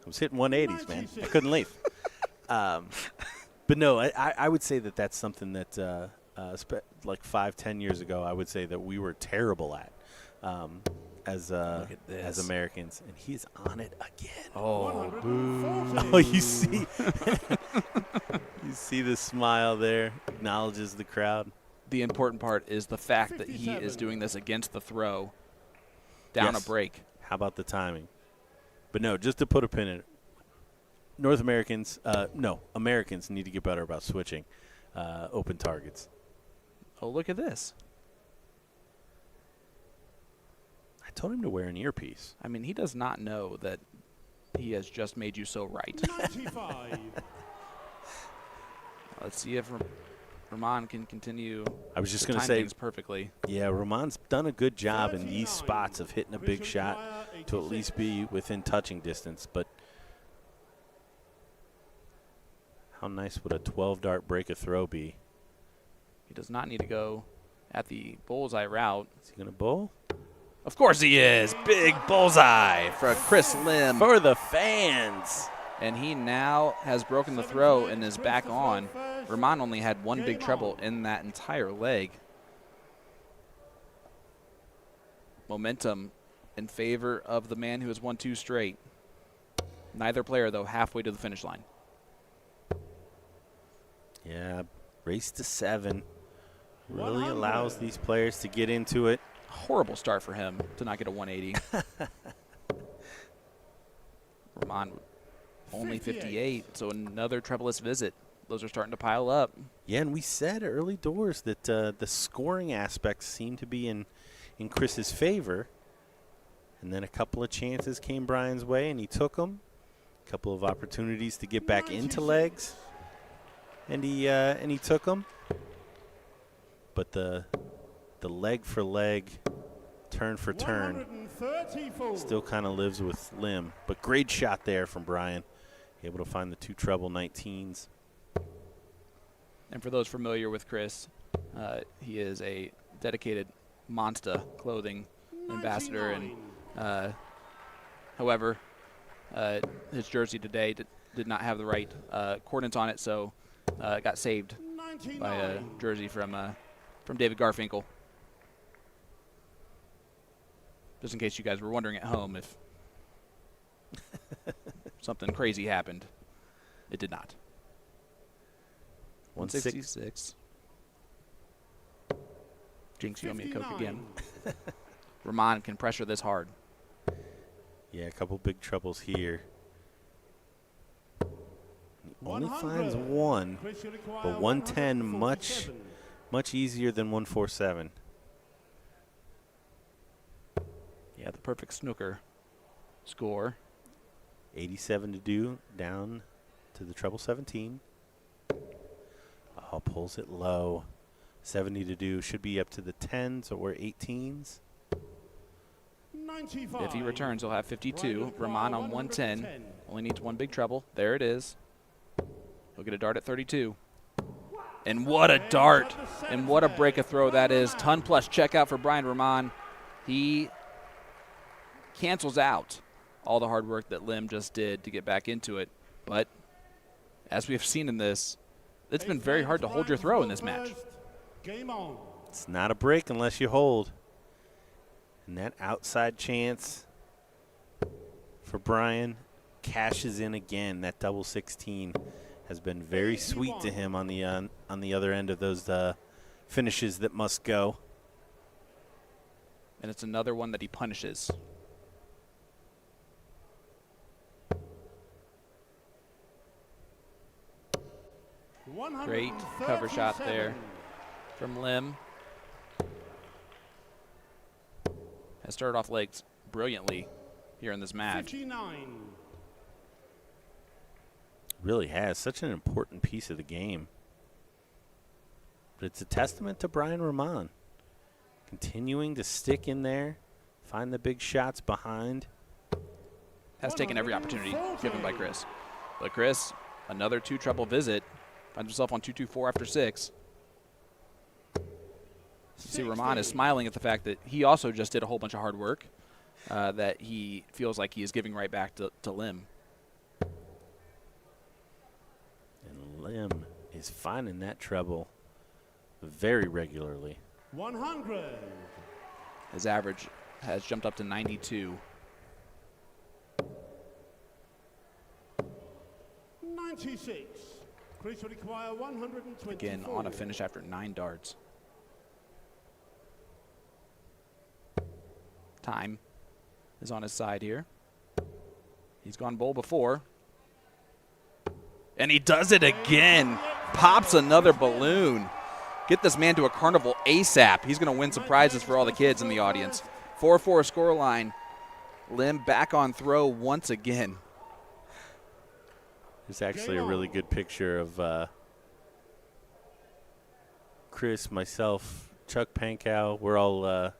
was hitting 180s, man. I couldn't leave. But no, I would say that that's something that like 5-10 years ago, I would say that we were terrible at as Americans. And he's on it again. Oh, Oh, you see. You see the smile there, acknowledges the crowd. The important part is the fact that he is doing this against the throw, down a break. How about the timing? But no, just to put a pin in it, Americans need to get better about switching open targets. Oh, look at this. I told him to wear an earpiece. I mean, he does not know that he has just made you so right. 95. Let's see if Rahman can continue. I was just to going to time say things perfectly. Yeah, Rahman's done a good job in these spots of hitting a big shot to at least be within touching distance. But how nice would a 12-dart break a throw be? He does not need to go at the bullseye route. Is he going to bowl? Of course he is. Big bullseye for Chris Lim. For the fans. And he now has broken the throw and is back on. Rahman only had one big treble in that entire leg. Momentum in favor of the man who has won 2 straight. Neither player, though, halfway to the finish line. Yeah, race to 7. Really allows these players to get into it. Horrible start for him to not get a 180. Rahman only 58, so another trebleless visit. Those are starting to pile up. Yeah, and we said early doors that the scoring aspects seem to be in Chris's favor. And then a couple of chances came Brian's way, and he took them. A couple of opportunities to get back into legs, and he took them. But the leg for leg, turn for turn, still kind of lives with Lim. But great shot there from Brian, able to find the 2 treble 19s. And for those familiar with Chris, he is a dedicated Monster clothing ambassador. And however, his jersey today did not have the right coordinates on it, so it got saved by a jersey from David Garfinkel. Just in case you guys were wondering at home if something crazy happened. It did not. 166. Jinx, you owe me a Coke again. Rahman can pressure this hard. Yeah, a couple big troubles here. only finds 1, but 110 much easier than 147. Yeah, the perfect snooker score. 87 to do, down to the treble 17. Oh, pulls it low. 70 to do, should be up to the 10s or 18s. 95. If he returns, he'll have 52. Rahman on 110. Only needs 1 big treble. There it is. He'll get a dart at 32. And what a dart. And what a break of throw that is. Ton plus checkout for Brian Rahman. He cancels out all the hard work that Lim just did to get back into it. But as we have seen in this, it's been very hard to hold your throw in this match. Game on. It's not a break unless you hold. And that outside chance for Brian cashes in again. That double 16 has been very sweet to him on the other end of those finishes that must go. And it's another one that he punishes. Great cover shot there from Lim. Has started off legs brilliantly here in this match. 59. Really has. Such an important piece of the game. But it's a testament to Brian Rahman. Continuing to stick in there, find the big shots behind. Has taken every opportunity given by Chris. But Chris, another 2 treble visit, finds himself on 224 after 6. You see Rahman is smiling at the fact that he also just did a whole bunch of hard work that he feels like he is giving right back to Lim. And Lim is finding that treble very regularly. 100. His average has jumped up to 92. 96. Chris will require 124. Again, on a finish after 9 darts. Time is on his side here. He's gone bowl before. And he does it again. Pops another balloon. Get this man to a carnival ASAP. He's going to win some prizes for all the kids in the audience. 4-4 scoreline. Lim back on throw once again. There's actually a really good picture of Chris, myself, Chuck Pankow. We're all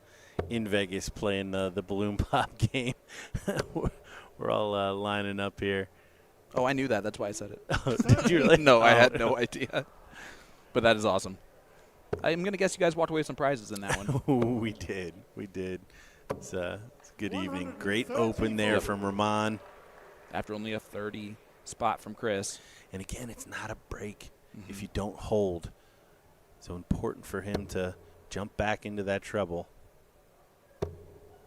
in Vegas playing the balloon pop game. We're all lining up here. Oh, I knew that. That's why I said it. Oh, did you really? No, I had no idea. But that is awesome. I'm going to guess you guys walked away with some prizes in that one. We did. We did. It's a good evening. Great open there from Rahman. After only a 30 spot from Chris. And again, it's not a break if you don't hold. So important for him to jump back into that treble.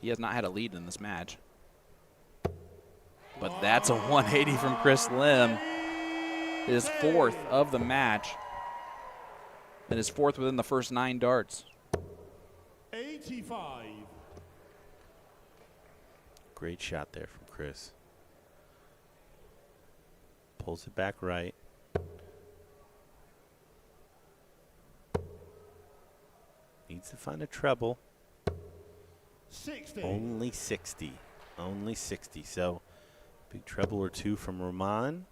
He has not had a lead in this match. But that's a 180 from Chris Lim. His 4th of the match. And his 4th within the first 9 darts. 85. Great shot there from Chris. Pulls it back right. Needs to find a treble. 60. Only 60. Only 60. So big treble or 2 from Rahman.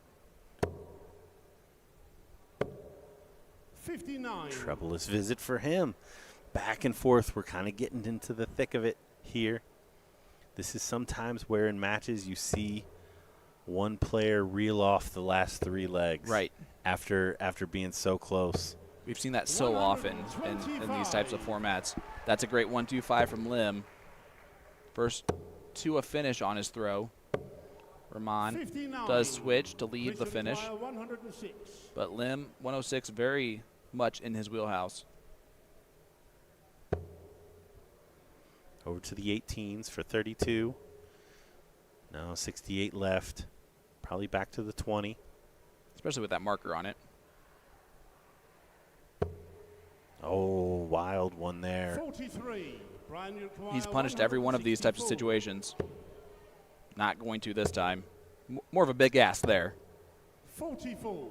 59. Troubleless visit for him. Back and forth. We're kind of getting into the thick of it here. This is sometimes where in matches you see one player reel off the last 3 legs. Right. After being so close. We've seen that so often in these types of formats. That's a great 1-2-5 from Lim. First to a finish on his throw. Rahman does switch to lead the finish. But Lim, 106, very much in his wheelhouse. Over to the 18s for 32. Now 68 left. Probably back to the 20. Especially with that marker on it. Oh, wild one there. 43. He's punished every one of these types of situations. Not going to this time. More of a big ass there. 44.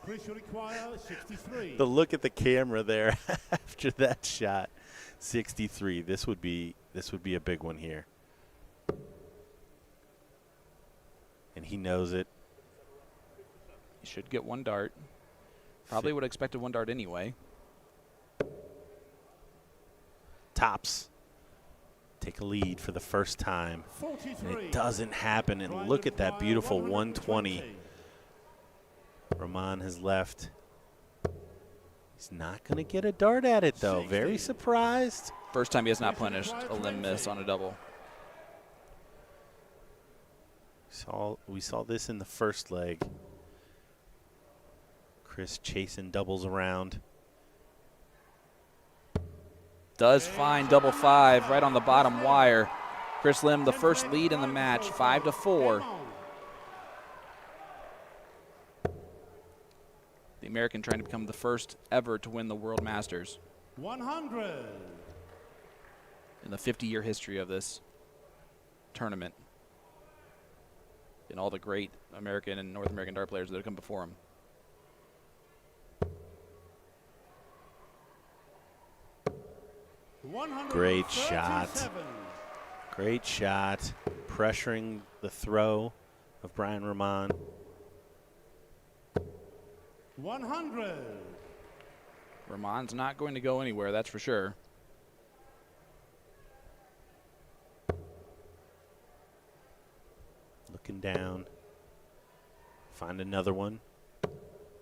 Chris, you require 63. The look at the camera there after that shot. 63. This would be a big one here. And he knows it. He should get one dart. Probably would have expected one dart anyway. Tops take a lead for the first time. 43. And it doesn't happen. And look at that beautiful 120. Rahman has left. He's not going to get a dart at it, though. 60. Very surprised. First time he has not punished a limb miss on a double. We saw this in the first leg. Chris chasing doubles around. Does find double 5 right on the bottom wire. Chris Lim, the first lead in the match, 5-4. The American trying to become the first ever to win the World Masters 100. in the 50-year history of this tournament. And all the great American and North American dart players that have come before him. Great shot. Great shot. Pressuring the throw of Brian Rahman. 100. Rahman's not going to go anywhere, that's for sure. Looking down. Find another one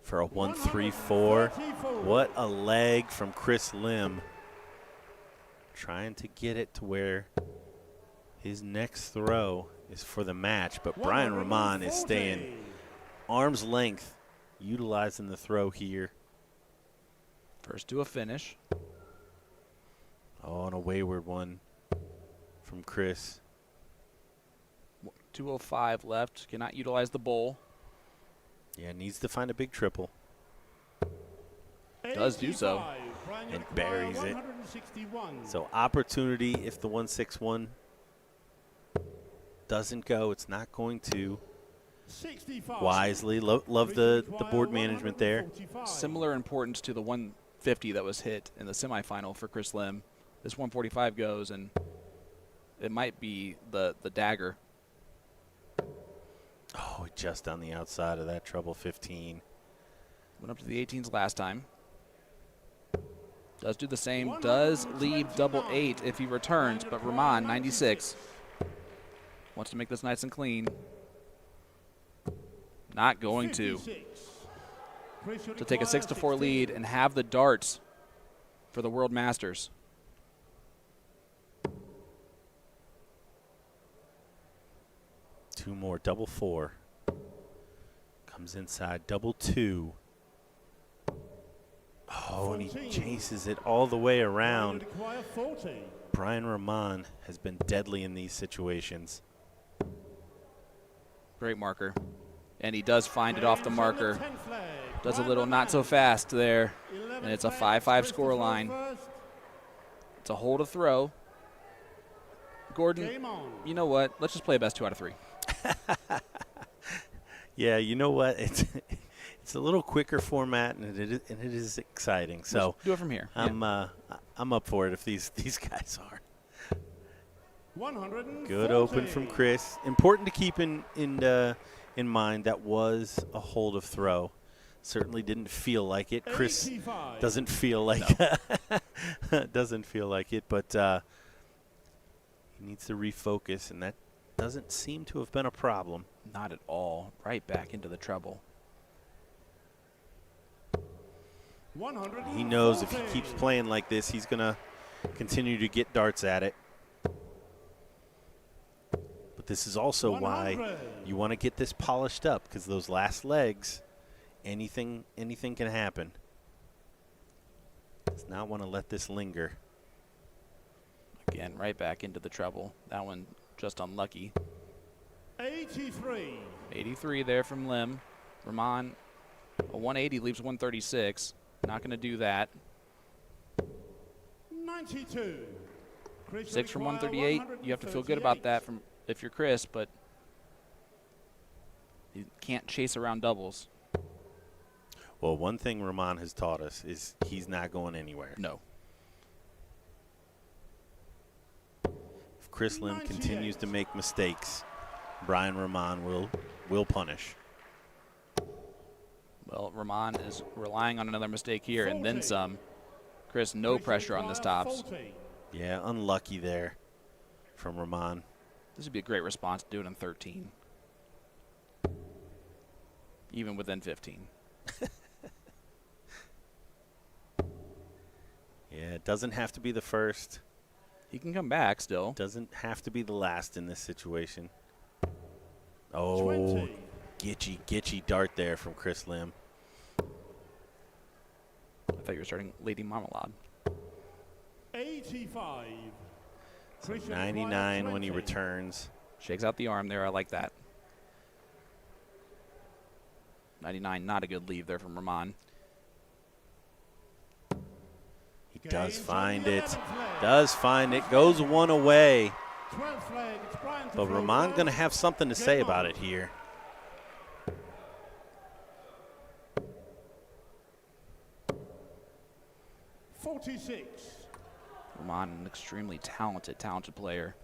for a 1-3-4. What a leg from Chris Lim. Trying to get it to where his next throw is for the match, but Brian Rahman is staying arm's length, utilizing the throw here. First to a finish. Oh, and a wayward one from Chris. 2:05 left. Cannot utilize the bowl. Yeah, needs to find a big triple. Does do so. And buries it. So opportunity if the 161 doesn't go. It's not going to. Wisely. Love the board management there. Similar importance to the 150 that was hit in the semifinal for Chris Lim. This 145 goes, and it might be the dagger. Oh, just on the outside of that treble 15. Went up to the 18s last time. Does do the same. Does leave double 8 if he returns, but Rahman, 96. Wants to make this nice and clean. Not going to take a 6-4 lead and have the darts for the World Masters. Two more, double 4. Comes inside, double 2. Oh, and he chases it all the way around. Brian Rahman has been deadly in these situations. Great marker. And he does find it off the marker. Does a little not so fast there. And it's a 5-5 score line. It's a hold to throw. Gordon, you know what? Let's just play a best 2 out of 3. Yeah, you know what? It's a little quicker format, and it is exciting. So let's do it from here. I'm up for it if these guys are. Good open from Chris. Important to keep in mind that was a hold of throw. Certainly didn't feel like it. Chris doesn't feel like doesn't feel like it, but he needs to refocus, and that doesn't seem to have been a problem. Not at all. Right back into the treble. He knows if he keeps playing like this, he's going to continue to get darts at it. But this is also why you want to get this polished up, because those last legs, anything can happen. Does not want to let this linger. Again, right back into the treble. That one just unlucky. 83. 83 there from Lim. Rahman, a 180 leaves 136. Not going to do that. 92. 6 from 138. You have to feel good about that from if you're Chris, but You can't chase around doubles. Well, one thing Rahman has taught us is he's not going anywhere. No. If Chris Lim continues to make mistakes, Brian Rahman will punish. Well, Rahman is relying on another mistake here and then some. Chris, no pressure on the stops. Yeah, unlucky there from Rahman. This would be a great response to do it in 13. Even within 15. Yeah, it doesn't have to be the first. He can come back still. Doesn't have to be the last in this situation. Oh, 20. gitchy dart there from Chris Lim. I thought you were starting Lady Marmalade. 85. So 99 when he returns. Shakes out the arm there. I like that. 99, not a good leave there from Rahman. He does find it. Does find it. Goes one away. But Rahman going to have something to say about it here. Rahman, an extremely talented player.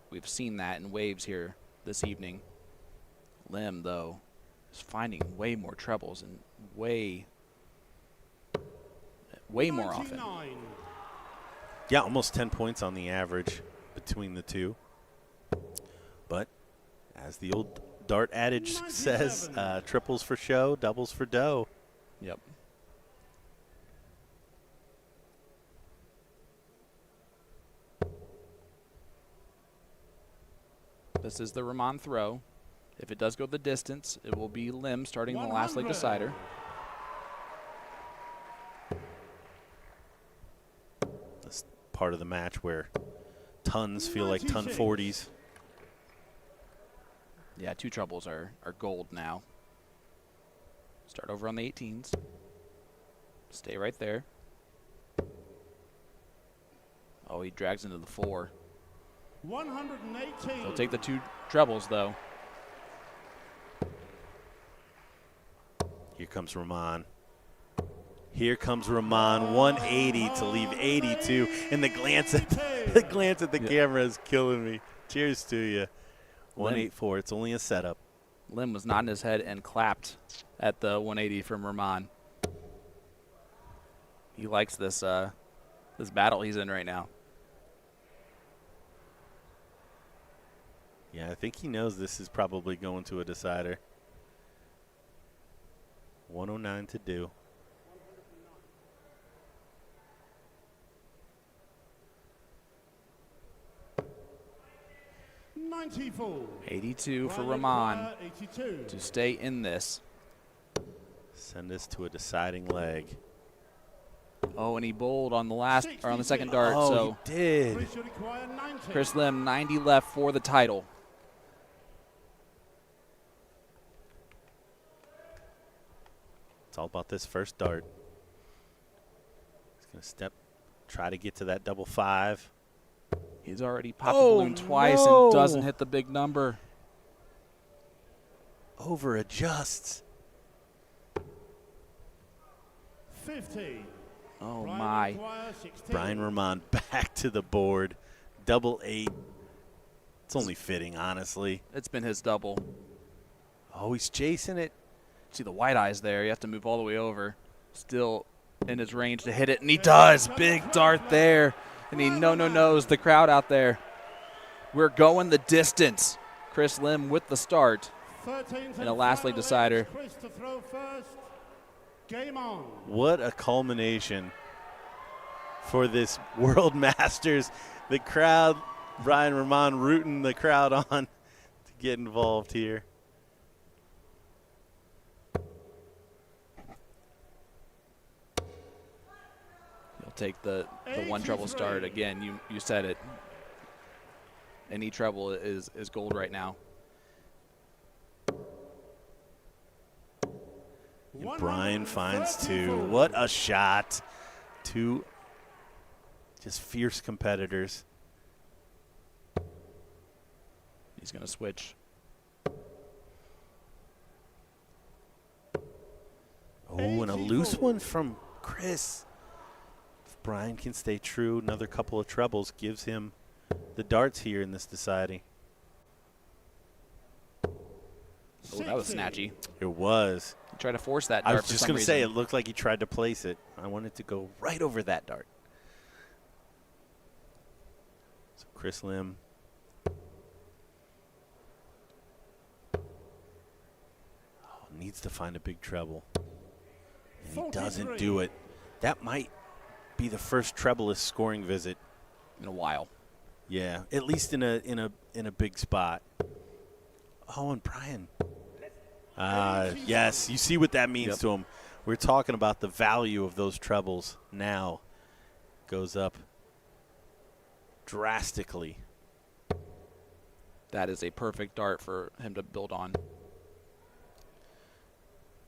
We've seen that in waves here this evening. Lim, though, is finding way more trebles and way more often. Yeah, almost 10 points on the average between the two. But as the old dart adage says, triples for show, doubles for dough. Yep. This is the Rahman throw. If it does go the distance, it will be Lim starting the last leg decider. This part of the match where tons feel like ton 40s. Yeah, two trebles are gold now. Start over on the 18s. Stay right there. Oh, he drags into the 4. 118. He'll take the two trebles, though. Here comes Rahman. Here comes Rahman, 180 to leave 82. And the glance at the camera is killing me. Cheers to you. 184. It's only a setup. Lim was nodding his head and clapped at the 180 from Rahman. He likes this this battle he's in right now. Yeah, I think he knows this is probably going to a decider. 109 to do. $94. 82 for Rahman to stay in this. Send us to a deciding leg. Oh, and he bowled on the last or on the second dart. Oh, so he did. Chris Lim, 90 left for the title. It's all about this first dart. He's going to step, try to get to that double 5. He's already popped the balloon twice and doesn't hit the big number. Over adjusts. 50. Oh, my. Brian Rahman back to the board. Double 8. It's only fitting, honestly. It's been his double. Oh, he's chasing it. See the white eyes there. You have to move all the way over. Still in his range to hit it, and he does. Big dart there. And he no-no-nos the crowd out there. We're going the distance. Chris Lim with the start. And a last leg decider. Chris to throw first. Game on. What a culmination for this World Masters. The crowd, Brian Rahman rooting the crowd on to get involved here. He'll take the one treble start again. You said it. Any treble is gold right now. And Brian finds 2. What a shot. 2 just fierce competitors. He's going to switch. Oh, and a loose one from Chris. If Brian can stay true, another couple of trebles gives him the darts here in this deciding. Oh, that was snatchy. It was. He tried to force that I dart was for just some going to say, it reason. looked like he tried to place it. I wanted to go right over that dart. So Chris Lim. Needs to find a big treble. And he doesn't do it. That might be the first trebleless scoring visit in a while. Yeah, at least in a big spot. Oh, and Brian. Yes, you see what that means to him. We're talking about the value of those trebles now. Goes up drastically. That is a perfect dart for him to build on.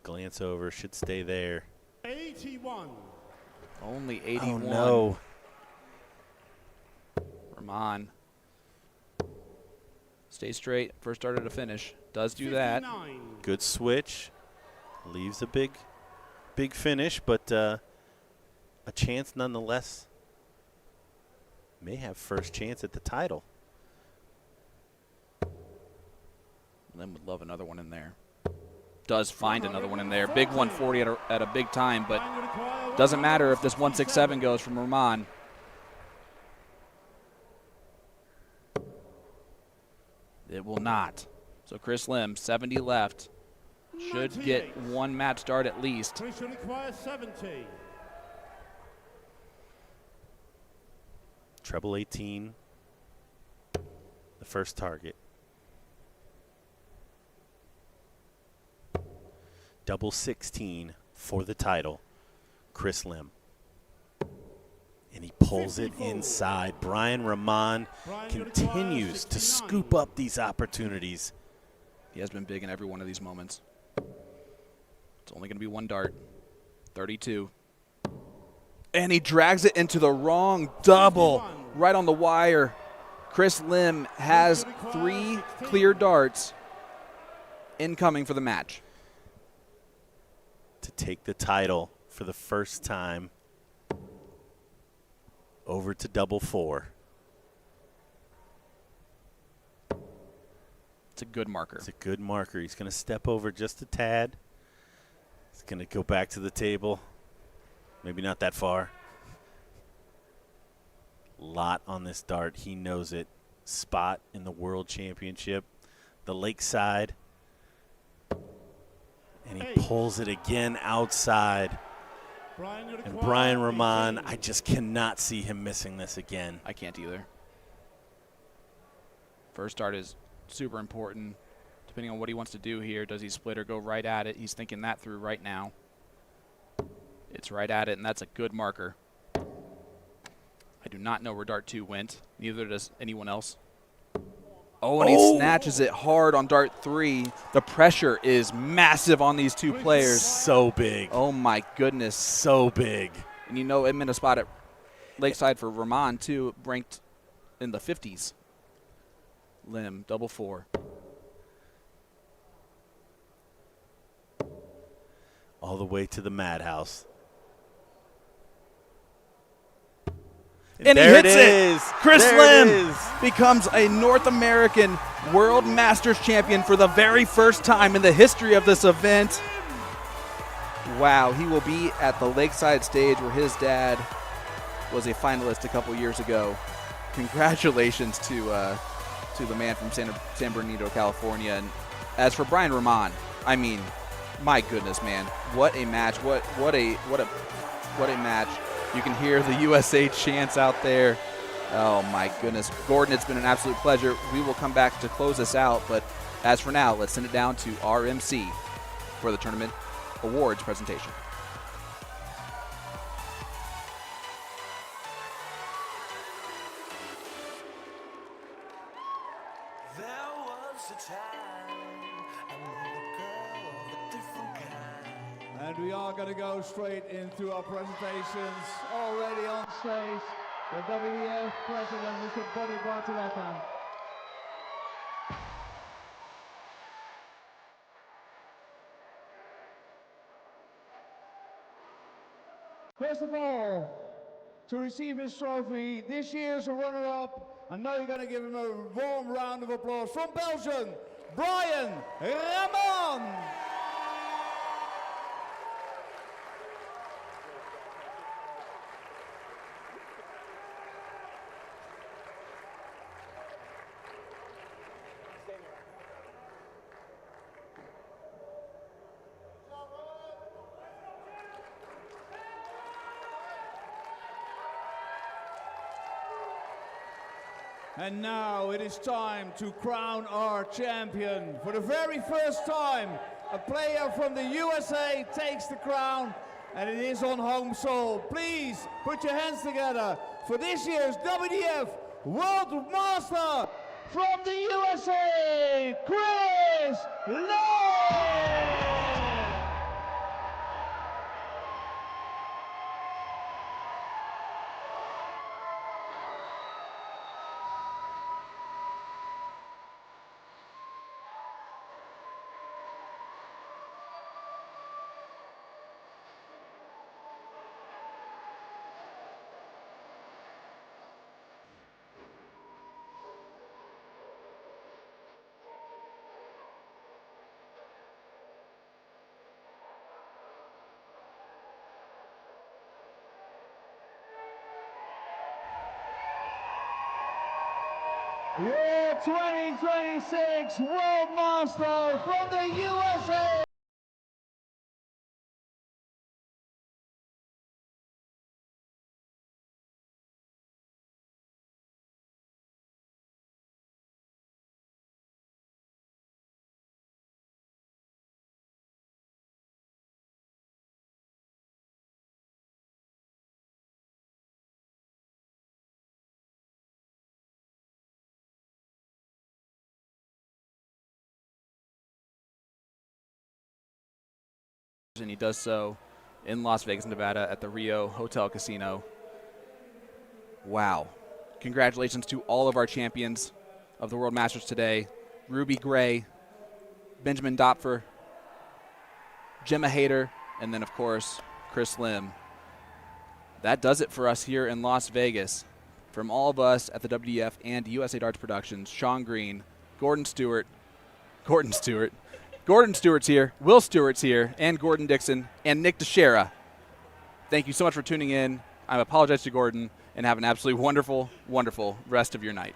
Glance over, should stay there. 81. Only 81. Oh, no. Rahman. Stay straight. First starter to finish. Does do that. Good switch. Leaves a big finish, but a chance nonetheless. May have first chance at the title. Lim would love another one in there. Does find another one in there. Big 140 at a big time, but doesn't matter if this 167 goes from Rahman. It will not. So Chris Lim, 70 left. Should get one match start at least. We should require 70. Treble 18. The first target. Double 16 for the title. Chris Lim. And he pulls it inside. Brian Rahman continues to scoop up these opportunities. He has been big in every one of these moments. It's only going to be one dart. 32. And he drags it into the wrong double. Right on the wire. Chris Lim has 3 clear darts incoming for the match. To take the title for the first time over to double 4. It's a good marker. It's a good marker. He's going to step over just a tad. He's going to go back to the table. Maybe not that far. Lot on this dart. He knows it. Spot in the World Championship. The Lakeside. And he pulls it again outside. And Brian Rahman, I just cannot see him missing this again. I can't either. First start is super important. Depending on what he wants to do here, does he split or go right at it? He's thinking that through right now. It's right at it, and that's a good marker. I do not know where dart 2 went. Neither does anyone else. Oh, and he snatches it hard on dart 3. The pressure is massive on these two players. So big. Oh, my goodness. So big. And you know, I'm in a spot at Lakeside for Rahman, too, ranked in the 50s. Lim, double 4. All the way to the madhouse. And he hits it. Chris Lim becomes a North American World Masters champion for the very first time in the history of this event. Wow, he will be at the Lakeside stage where his dad was a finalist a couple years ago. Congratulations to the man from San Bernardino, California. And as for Brian Rahman, I mean, my goodness, man, what a match! What a match! You can hear the USA chants out there. Oh, my goodness. Gordon, it's been an absolute pleasure. We will come back to close this out, but as for now, let's send it down to RMC for the tournament awards presentation. And we are going to go straight into our presentations. Already on stage, the WDF President, Mr. Bobby Bartoletta. First of all, to receive his trophy, this year's runner-up, I know you're going to give him a warm round of applause, from Belgium, Brian Ramon. And now it is time to crown our champion. For the very first time, a player from the USA takes the crown, and it is on home soil. Please put your hands together for this year's WDF World Master from the USA, Chris Lane! Your 2026 World Master from the USA. And he does so in Las Vegas, Nevada at the Rio Hotel Casino. Wow. Congratulations to all of our champions of the World Masters today. Ruby Gray, Benjamin Dopfer, Gemma Hayter, and then, of course, Chris Lim. That does it for us here in Las Vegas. From all of us at the WDF and USA Darts Productions, Sean Green, Gordon Stewart's here, Will Stewart's here, and Gordon Dixon, and Nick Teixeira. Thank you so much for tuning in. I apologize to Gordon, and have an absolutely wonderful, wonderful rest of your night.